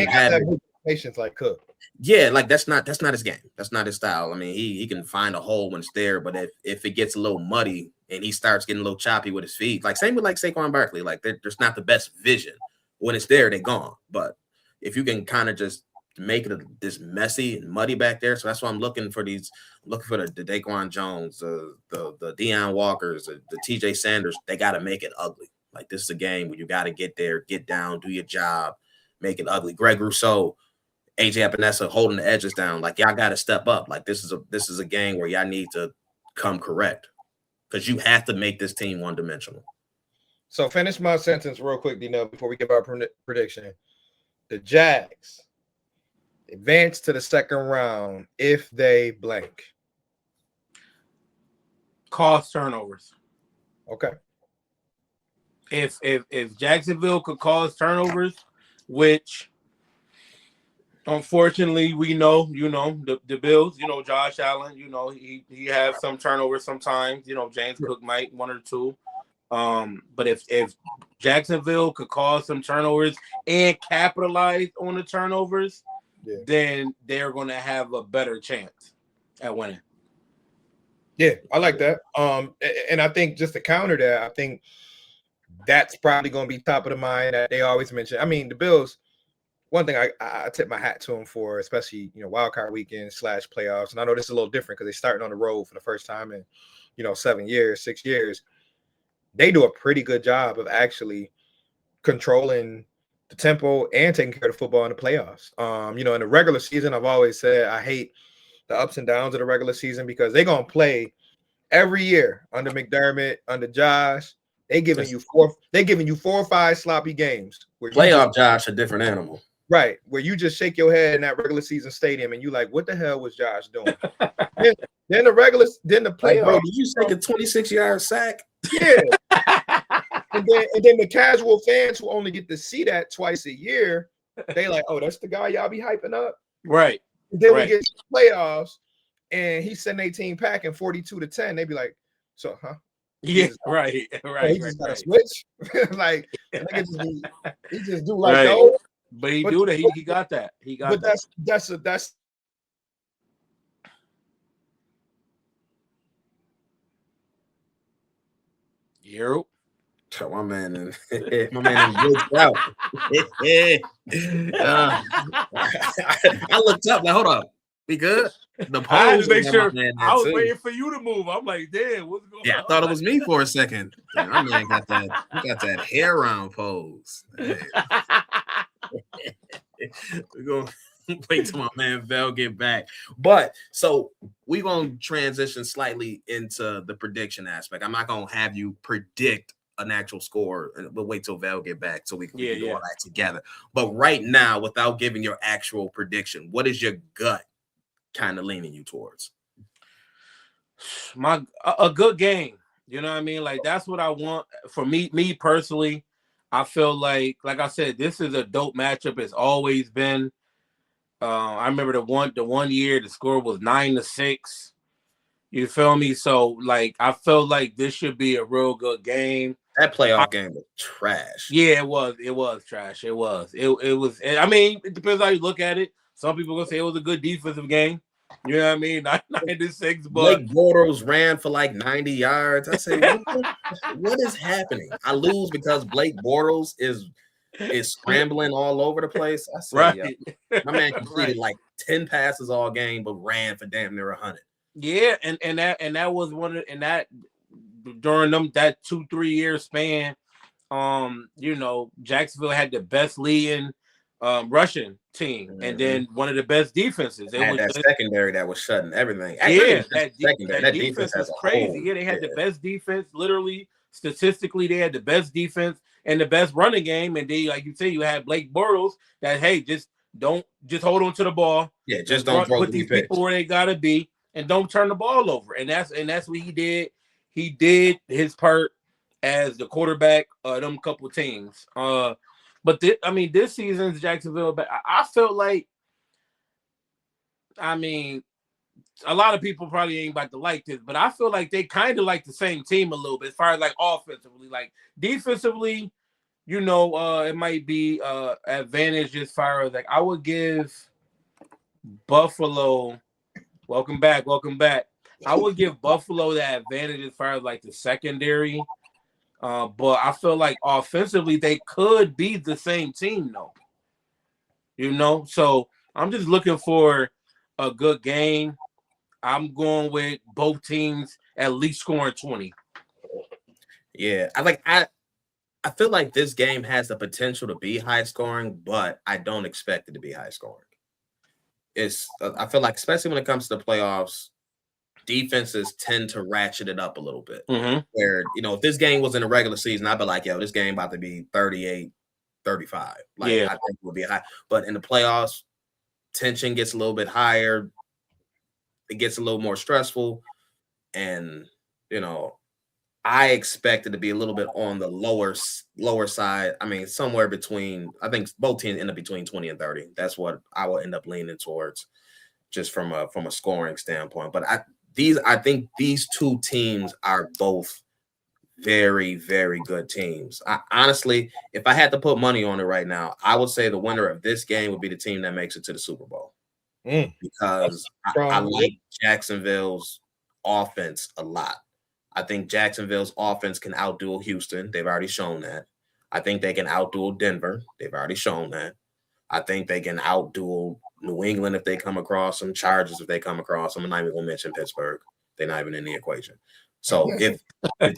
have patience like Cook. Yeah, like that's not his game. That's not his style. I mean, he can find a hole when it's there, but if it gets a little muddy and he starts getting a little choppy with his feet, like same with like Saquon Barkley, like there's not the best vision. When it's there, they're gone. But if you can kind of just make it this messy and muddy back there, so that's why I'm looking for the Daquan Jones, the Deion Walkers, the TJ Sanders. They got to make it ugly. Like this is a game where you got to get there, get down, do your job, make it ugly. Greg Rousseau, AJ Epinesa holding the edges down. Like y'all got to step up. Like this is a game where y'all need to come correct, because you have to make this team one-dimensional. So finish my sentence real quick, Dino, before we give our prediction. The Jags advance to the second round if they blank. Cause turnovers. Okay. If Jacksonville could cause turnovers, which unfortunately we know, the Bills, Josh Allen, he has some turnovers sometimes. James Cook might 1 or 2. But if Jacksonville could cause some turnovers and capitalize on the turnovers, then they're going to have a better chance at winning. Yeah, I like that. And I think just to counter that, I think that's probably going to be top of the mind that they always mention. I mean, the Bills, one thing I tip my hat to them for, especially, wild card weekend / playoffs. And I know this is a little different because they're starting on the road for the first time in, 6 years. They do a pretty good job of actually controlling the tempo and taking care of the football in the playoffs. In the regular season, I've always said I hate the ups and downs of the regular season because they're going to play every year under McDermott, under Josh. They're giving you 4 or 5 sloppy games. Playoff Josh, a different animal. Right, where you just shake your head in that regular season stadium and you like, what the hell was Josh doing? then the Like, bro, playoffs. did you take a 26-yard sack? Yeah. and then the casual fans who only get to see that twice a year, they like, oh, that's the guy y'all be hyping up. Right. And then right. we get to the playoffs and he's sending 18 packing 42-10. They be like, so Yeah, right. He just got to switch. Like he just do like right. those. But he do that. He got that. He got but that. That's Yep. My man glitched out. I looked up, like, hold up. We good? The I had to make sure. I was too. waiting for you to move. I'm like, damn, what's going on? Yeah, I thought it was me for a second. My man got that hair round pose. Hey. We're gonna wait till my man Vel get back. But so we're gonna transition slightly into the prediction aspect. I'm not gonna have you predict an actual score. We'll wait till Vel get back so we can do all that together. But right now, without giving your actual prediction, what is your gut kind of leaning you towards? A good game. You know what I mean? Like, that's what I want for me personally. I feel like I said, this is a dope matchup. It's always been. I remember the one year the score was 9-6. You feel me? So like, I felt like this should be a real good game. That playoff game was trash. Yeah, it was. It was trash. It was. It was. I mean, it depends how you look at it. Some people gonna say it was a good defensive game. You know what I mean? 9-6, but Blake Bortles ran for like 90 yards. I said, what is happening? I lose because Blake Bortles is scrambling all over the place. I said, right. Yeah. My man completed like 10 passes all game, but ran for damn near 100. Yeah, and that was one of that during that 2-3 year span. You know, Jacksonville had the best leading rushing team, and then one of the best defenses. They had that secondary that was shutting everything. Yeah, that defense was crazy. Yeah, they had the best defense. Literally, statistically, they had the best defense and the best running game. And they, like you say, you had Blake Bortles that, hey, just hold on to the ball. Yeah, just don't put these people where they gotta be, and don't turn the ball over. And that's what he did. He did his part as the quarterback of them couple teams. But this season's Jacksonville, I felt like, I mean, a lot of people probably ain't about to like this, but I feel like they kind of like the same team a little bit as far as like offensively. Like defensively, you know, it might be advantage as far as like I would give Buffalo. Welcome back. I would give Buffalo that advantage as far as like the secondary. But I feel like offensively they could be the same team though. You know, so I'm just looking for a good game. I'm going with both teams at least scoring 20. Yeah, I feel like this game has the potential to be high scoring, but I don't expect it to be high scoring. I feel like, especially when it comes to the playoffs, defenses tend to ratchet it up a little bit. Mm-hmm. Where, you know, if this game was in the regular season, I'd be like, yo, this game about to be 38-35. Like, I think it would be high. But in the playoffs, tension gets a little bit higher. It gets a little more stressful. And, you know, I expect it to be a little bit on the lower side. I mean, somewhere between, I think both teams end up between 20 and 30. That's what I will end up leaning towards, just from a scoring standpoint. But I think these two teams are both very, very good teams. Honestly, if I had to put money on it right now, I would say the winner of this game would be the team that makes it to the Super Bowl. Because I like Jacksonville's offense a lot. I think Jacksonville's offense can outduel Houston. They've already shown that. I think they can outduel Denver. They've already shown that. I think they can outduel New England if they come across them, Chargers if they come across them. I'm not even going to mention Pittsburgh. They're not even in the equation. So if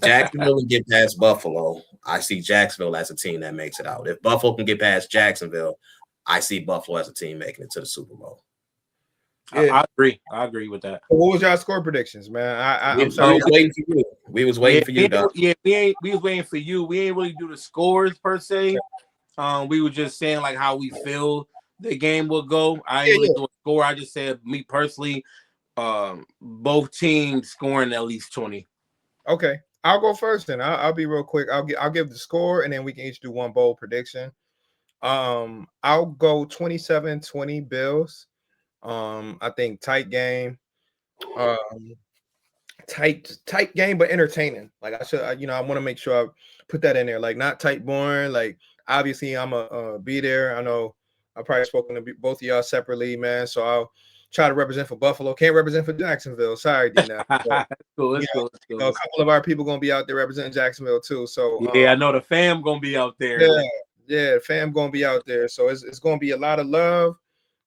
Jacksonville can get past Buffalo, I see Jacksonville as a team that makes it out. If Buffalo can get past Jacksonville, I see Buffalo as a team making it to the Super Bowl. Yeah. I agree with that. What was y'all score predictions, man? I'm sorry. We was waiting for you. We was waiting for you, Doc. Yeah, we was waiting for you. We ain't really do the scores per se. We were just saying like how we feel the game will go. I ain't really do a score. I just said me personally, both teams scoring at least 20. Okay, I'll go first then. I'll be real quick. I'll give the score, and then we can each do one bold prediction. I'll go 27-20 Bills. I think tight game. Tight game, but entertaining. Like I want to make sure I put that in there. Like not tight, boring. Like obviously I'm a be there. I know I've probably spoken to both of y'all separately, man. So I'll try to represent for Buffalo. Can't represent for Jacksonville. Sorry, D Nale. Cool. A couple of our people gonna be out there representing Jacksonville too. So yeah, I know the fam gonna be out there. Yeah, fam gonna be out there. So it's gonna be a lot of love,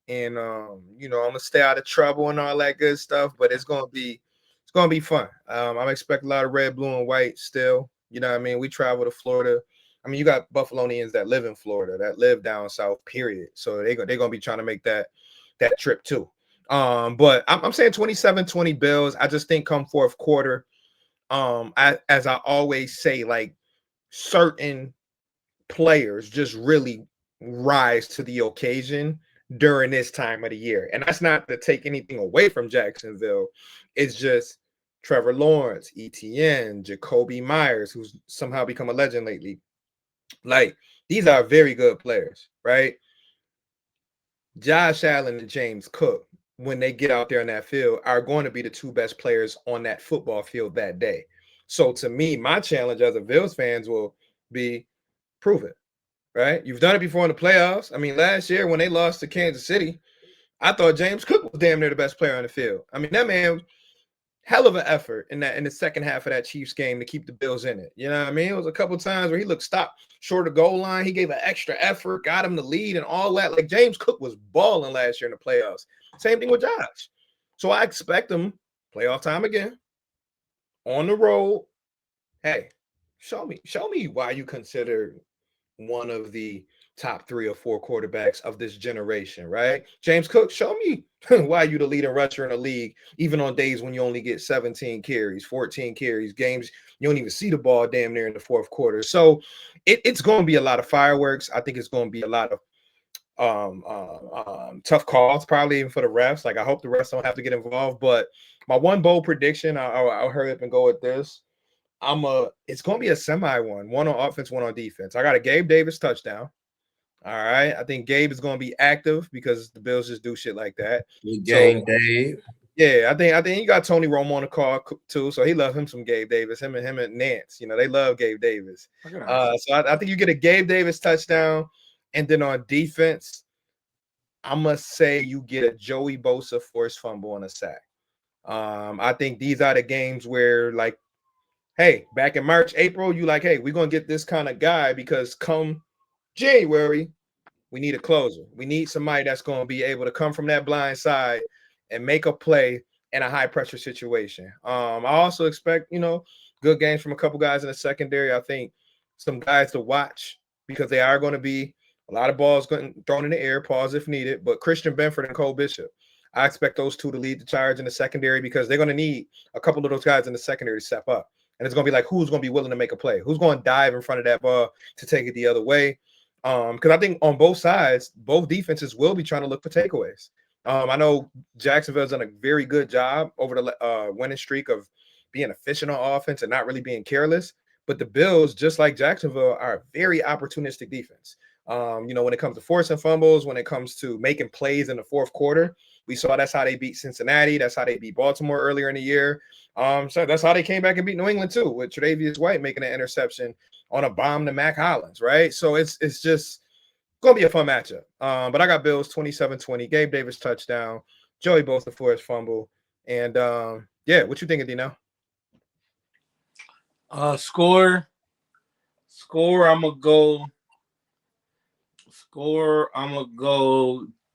and I'm gonna stay out of trouble and all that good stuff. But it's gonna be fun. I'm expecting a lot of red, blue, and white still. You know what I mean? We travel to Florida. I mean, you got Buffalonians that live in Florida, that live down south, period. So they're gonna be trying to make that trip too. But I'm saying 27-20 Bills. I just think come fourth quarter, as I always say, like certain players just really rise to the occasion during this time of the year. And that's not to take anything away from Jacksonville. It's just Trevor Lawrence, ETN, Jacoby Myers, who's somehow become a legend lately. Like, these are very good players, right? Josh Allen and James Cook, when they get out there in that field, are going to be the two best players on that football field that day. So to me, my challenge as a Bills fans will be prove it, right? You've done it before in the playoffs. I mean, last year when they lost to Kansas City, I thought James Cook was damn near the best player on the field. I mean, that man, hell of an effort in the second half of that Chiefs game to keep the Bills in it. You know what I mean? It was a couple of times where he looked stopped short of goal line. He gave an extra effort, got him the lead and all that. Like James Cook was balling last year in the playoffs. Same thing with Josh. So I expect him playoff time again on the road. Hey, show me why you consider one of the top 3 or 4 quarterbacks of this generation, right? James Cook, show me why you the leading rusher in the league, even on days when you only get 17 carries, 14 carries, games you don't even see the ball damn near in the fourth quarter. So it's going to be a lot of fireworks. I think it's going to be a lot of tough calls, probably even for the refs. Like I hope the refs don't have to get involved. But my one bold prediction, I'll hurry up and go with this. It's gonna be a semi one on offense, one on defense. I got a Gabe Davis touchdown. All right. I think Gabe is gonna be active because the Bills just do shit like that. Good game, Dave. Yeah, I think you got Tony Romo on the call too, so he loves him some Gabe Davis. Him and Nance, they love Gabe Davis. So I think you get a Gabe Davis touchdown, and then on defense, I must say you get a Joey Bosa forced fumble and a sack. I think these are the games where, like, hey, back in March, April, you like, hey, we're going to get this kind of guy because come January, we need a closer. We need somebody that's going to be able to come from that blind side and make a play in a high-pressure situation. I also expect, good games from a couple guys in the secondary. I think some guys to watch because they are going to be a lot of balls thrown in the air, pause if needed, but Christian Benford and Cole Bishop, I expect those two to lead the charge in the secondary because they're going to need a couple of those guys in the secondary to step up. And it's going to be like, who's going to be willing to make a play? Who's going to dive in front of that ball to take it the other way? Because I think on both sides, both defenses will be trying to look for takeaways. I know Jacksonville's done a very good job over the winning streak of being efficient on offense and not really being careless. But the Bills, just like Jacksonville, are a very opportunistic defense. When it comes to forcing fumbles, when it comes to making plays in the fourth quarter, we saw that's how they beat Cincinnati. That's how they beat Baltimore earlier in the year. So that's how they came back and beat New England too, with Tre'Davious White making an interception on a bomb to Mac Hollins, right? So it's just going to be a fun matchup. But I got Bills 27-20, Gabe Davis touchdown, Joey Bosa for his fumble. And what you thinking, D Nale? Score, I'm going to go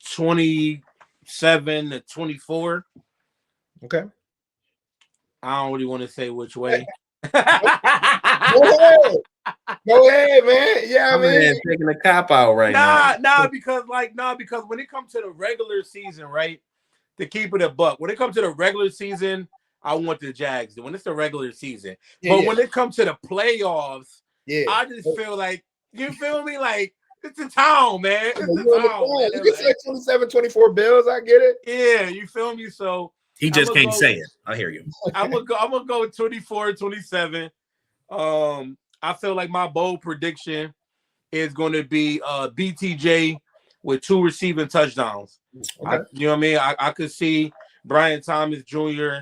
27-24. Okay. I don't really want to say which way. Go ahead, man. Yeah, man. Taking the cop out right now. Because when it comes to the regular season, right? To keep it a buck, when it comes to the regular season, I want the Jags. When it's the regular season, when it comes to the playoffs, I just feel like, you feel me? Like It's a town, man. It's a town, man. You can say 27, 24 Bills. I get it. Yeah, you feel me? So he just can't say it. I hear you. I'm gonna go 24-27. I feel like my bold prediction is going to be BTJ with 2 receiving touchdowns. Okay. You know what I mean? I could see Brian Thomas Jr.,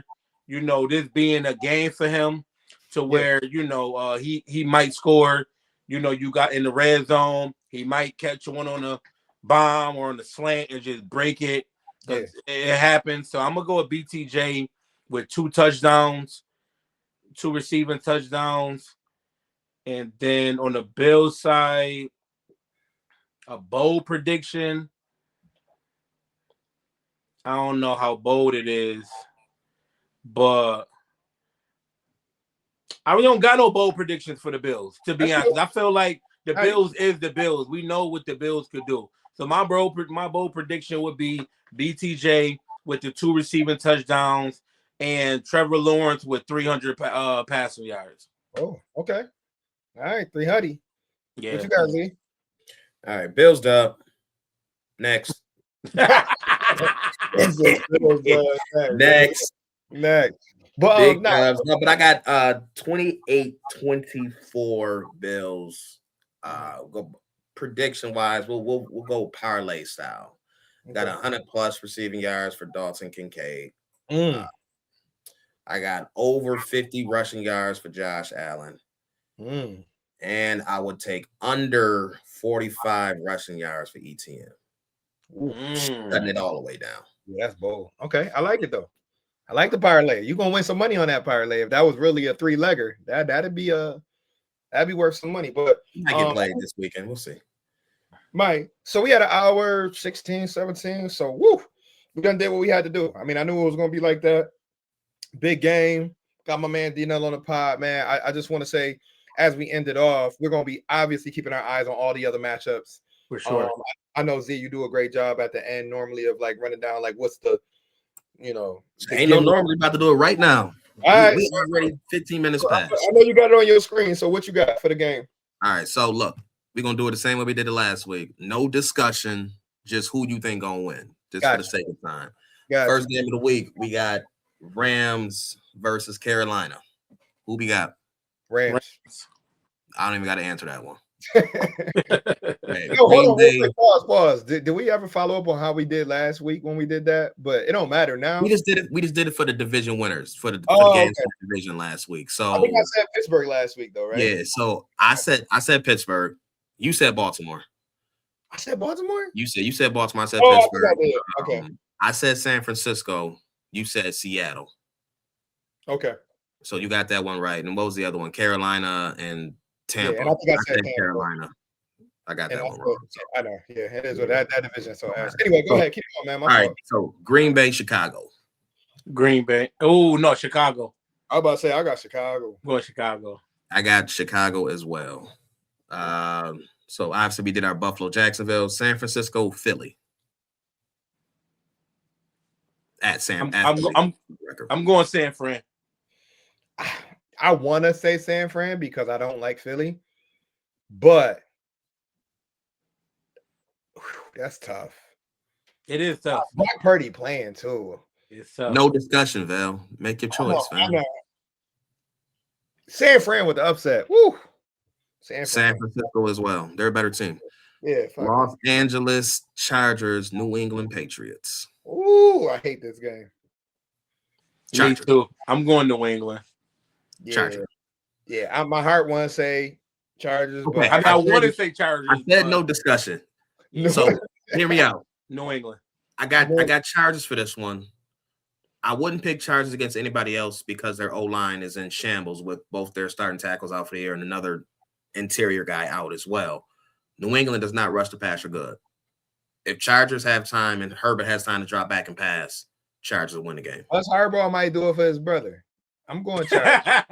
you know, this being a game for him to where, you know, he might score. You know, you got in the red zone. He might catch one on a bomb or on the slant and just break it. Yeah. It happens. So I'm going to go with BTJ with 2 touchdowns, 2 receiving touchdowns. And then on the Bills side, a bold prediction. I don't know how bold it is, but I really don't got no bold predictions for the Bills, to be honest. I feel like the Bills is the Bills. We know what the Bills could do. So my bold prediction would be BTJ with the 2 receiving touchdowns and Trevor Lawrence with 300 passing yards. Oh, okay. All right, 300. Yeah. What you got, Lee? All right, Bills up. Next. Next. But no, but I got 28-24 Bills. Go prediction wise, we'll go parlay style. Got 100+ receiving yards for Dalton Kincaid. I got over 50 rushing yards for Josh Allen. And I would take under 45 rushing yards for ETN. Cutting it all the way down. Yeah, that's bold. Okay, I like it though. I like the parlay. You're gonna win some money on that parlay. If that was really a 3-legger, that'd be worth some money. But I get played this weekend. We'll see. Mike, so we had an hour 16, 17. So we done did what we had to do. I mean, I knew it was gonna be like that. Big game. Got my man D Nale on the pod, man. I just want to say, as we ended off, we're gonna be obviously keeping our eyes on all the other matchups. For sure. I know Z, you do a great job at the end normally of like running down like what's the, you know, ain't no normally about to do it right now. All right, we already 15 minutes past. I know you got it on your screen. So what you got for the game? All right, so look, we're gonna do it the same way we did it last week. No discussion, just who you think gonna win, just for the sake of time. First game of the week, we got Rams versus Carolina. Who we got? Rams. I don't even got to answer that one. No, hold on, pause. Did we ever follow up on how we did last week when we did that? But it don't matter now. We just did it for the division winners for the games for the division last week. So I think I said Pittsburgh last week though, right? Yeah. So I said Pittsburgh. You said Baltimore. I said Baltimore. You said Baltimore. I said Pittsburgh. Okay. I said San Francisco. You said Seattle. Okay. So you got that one right. And what was the other one? Carolina and Tampa. Yeah, and I think I said Carolina. I got that one wrong. So. I know. Yeah, it is what that division. So anyway, go ahead. Keep going, man. All right. So Green Bay, Chicago. Green Bay. Oh no, Chicago. I was about to say I got Chicago. Go Chicago. I got Chicago as well. So obviously we did our Buffalo, Jacksonville, San Francisco, Philly. I'm going San Fran. I want to say San Fran because I don't like Philly, but that's tough. It is tough. Brock Purdy playing too. It's tough. No discussion, Val. Make your choice, man. San Fran with the upset. Woo. San Francisco as well. They're a better team. Yeah. Los Angeles Chargers, New England Patriots. Ooh, I hate this game. Me too. I'm going to New England. Yeah. Chargers. Yeah, my heart wants to say Chargers. Okay. But I want to say Chargers. I said no discussion. So hear me out. New England. I got Chargers for this one. I wouldn't pick Chargers against anybody else because their O-line is in shambles with both their starting tackles out for the year and another interior guy out as well. New England does not rush the passer good. If Chargers have time and Herbert has time to drop back and pass, Chargers will win the game. Plus, Harbaugh might do it for his brother. I'm going Chargers.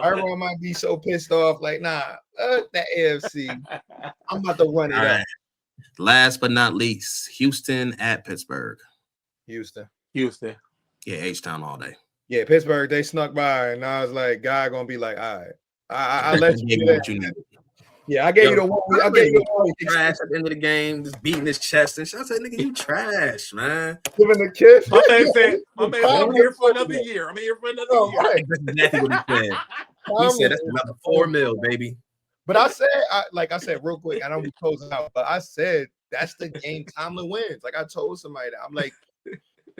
Harbaugh might be so pissed off, like, nah, that AFC. I'm about to run it up. Right. Last but not least, Houston at Pittsburgh. Houston. Yeah, H-Town all day. Yeah, Pittsburgh, they snuck by, and I was like, God gonna be like, all right. I let you do that. Yeah, I gave you the one. I gave you the one. Trash at the end of the game, just beating his chest and shit. I said, "Nigga, you trash, man." Giving the kiss. My man said, "I'm here for another year. I'm here for another year." Right. That's exactly what he said. He said, "That's another $4 million, baby." But I said, like I said, real quick, I don't be closing out, but I said that's the game Tomlin wins. Like I told somebody that. I'm like,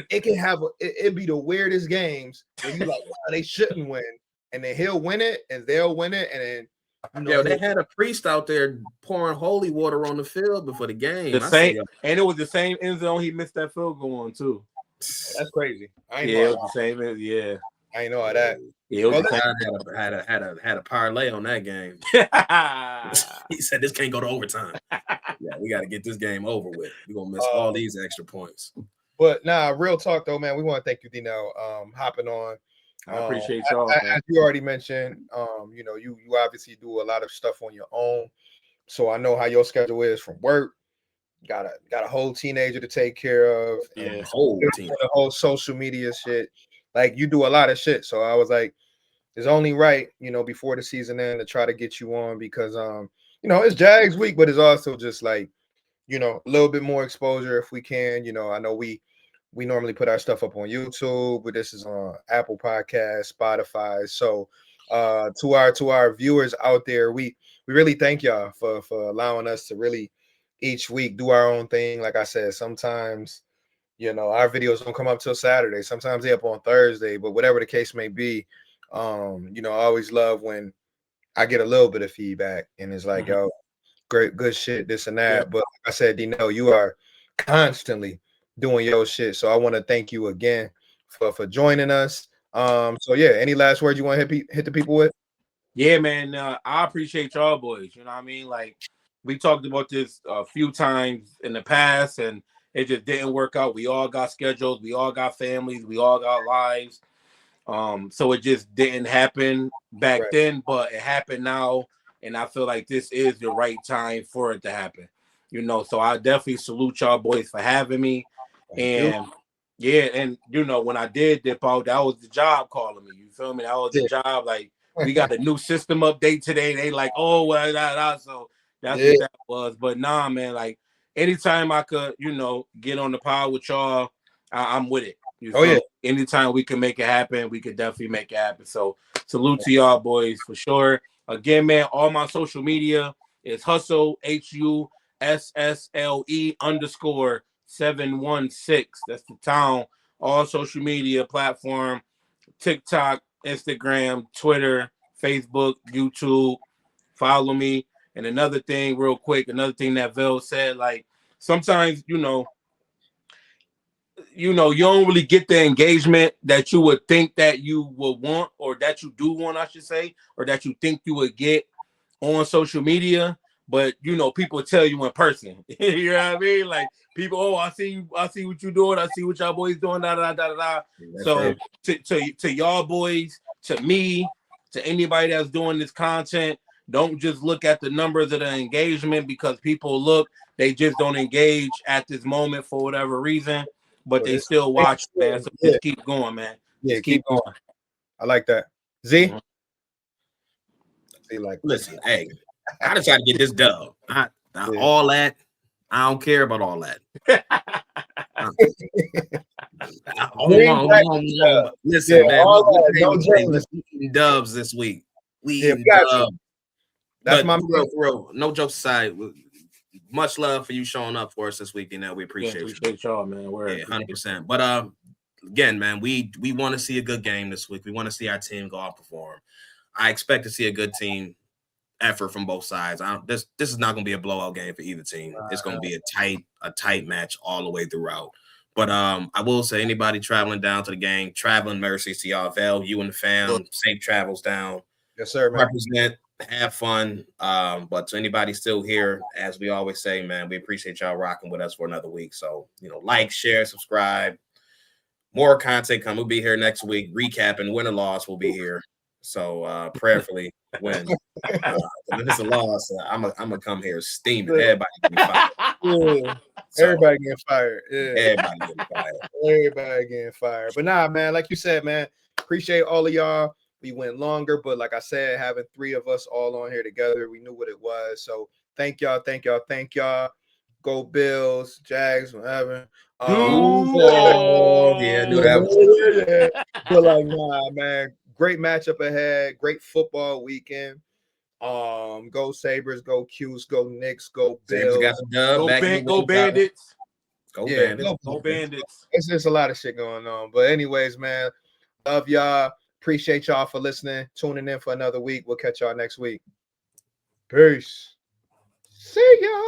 it can have it be the weirdest games where you like, wow, they shouldn't win, and then he'll win it, and they'll win it, and then They had a priest out there pouring holy water on the field before the game. The same, and it was the same end zone he missed that field goal on too. That's crazy. I ain't Yeah, know it was the same. Yeah, I ain't know how that. Yeah, it was had a parlay on that game. He said this can't go to overtime. Yeah, we got to get this game over with. We're gonna miss all these extra points. But nah, real talk though, man. We want to thank you, D Nale, hopping on. I appreciate y'all. As you already mentioned, you know, you obviously do a lot of stuff on your own. So I know how your schedule is from work. Got a whole teenager to take care of, and the whole social media shit. Like you do a lot of shit. So I was like, it's only right, you know, before the season end to try to get you on because you know, it's Jags week, but it's also just like, you know, a little bit more exposure if we can. You know, I know we normally put our stuff up on YouTube, but this is on Apple Podcasts, Spotify. So to our viewers out there, we really thank y'all for allowing us to really each week do our own thing. Like I said, sometimes, you know, our videos don't come up till Saturday. Sometimes they up on Thursday, but whatever the case may be, you know, I always love when I get a little bit of feedback and it's like, yo, great, good shit, this and that. But like I said, D Nale, you are constantly doing your shit. So I want to thank you again for joining us. So yeah, any last words you want to hit the people with? Yeah, man. I appreciate y'all boys. You know what I mean? Like we talked about this a few times in the past and it just didn't work out. We all got schedules, we all got families, we all got lives. So it just didn't happen back then, but it happened now. And I feel like this is the right time for it to happen. You know, so I definitely salute y'all boys for having me. And yeah, and you know, when I did dip out, that was the job calling me. You feel me? That was the job. Like we got a new system update today. They like, oh well, so that's what that was. But nah, man, like anytime I could, you know, get on the pod with y'all, I'm with it. Anytime we can make it happen, we could definitely make it happen. So salute to y'all boys for sure. Again, man, all my social media is hustle HUSSLE_716. That's the town. All social media platform, TikTok, Instagram, Twitter, Facebook, YouTube. Follow me. And another thing, real quick, another thing that Vel said, like sometimes, you know, you don't really get the engagement that you would think that you would want, or that you do want, I should say, or that you think you would get on social media. But you know, people tell you in person. You know what I mean? Like people, oh, I see what you're doing, I see what y'all boys doing, da da da da. So to y'all boys, to me, to anybody that's doing this content, don't just look at the numbers of the engagement, because people they just don't engage at this moment for whatever reason. But they still watch, man. So just keep going, man. Yeah, keep going. I like that. Z? Listen, hey, I just try to get this dub. All that, I don't care about all that. Listen, man, we're eating dubs this week. We eating dubs. That's my real. No jokes aside. Much love for you showing up for us this week, and we appreciate y'all, man. 100%. But again, man, we want to see a good game this week. We want to see our team go out perform. I expect to see a good team effort from both sides. This is not going to be a blowout game for either team. It's going to be a tight match all the way throughout. But I will say, anybody traveling down to the game, traveling mercies to y'all, Vel, you and the fam, safe travels down. Yes, sir, man. Represent. Have fun. But to anybody still here, as we always say, man, we appreciate y'all rocking with us for another week. So, like, share, subscribe. More content coming. We'll be here next week. Recapping win or loss, we'll be here. So prayerfully win. If it's a loss, I'm gonna come here steaming. Everybody getting fired. Everybody getting fired. Everybody getting fired. Everybody getting fired. But nah, man, like you said, man, appreciate all of y'all. we went longer, but like I said, having 3 of us all on here together, we knew what it was. So thank y'all. Go Bills, Jags, whatever. Duvalll. Yeah, I knew that was Yeah. But like, nah, man, great matchup ahead. Great football weekend. Go Sabres, go Qs, go Knicks, go Sabres got Bills. the dub. Go Bandits. Go Yeah, Bandits. Go Bandits. It's just a lot of shit going on. But anyways, man, love y'all. Appreciate y'all for listening, tuning in for another week. We'll catch y'all next week. Peace. See ya.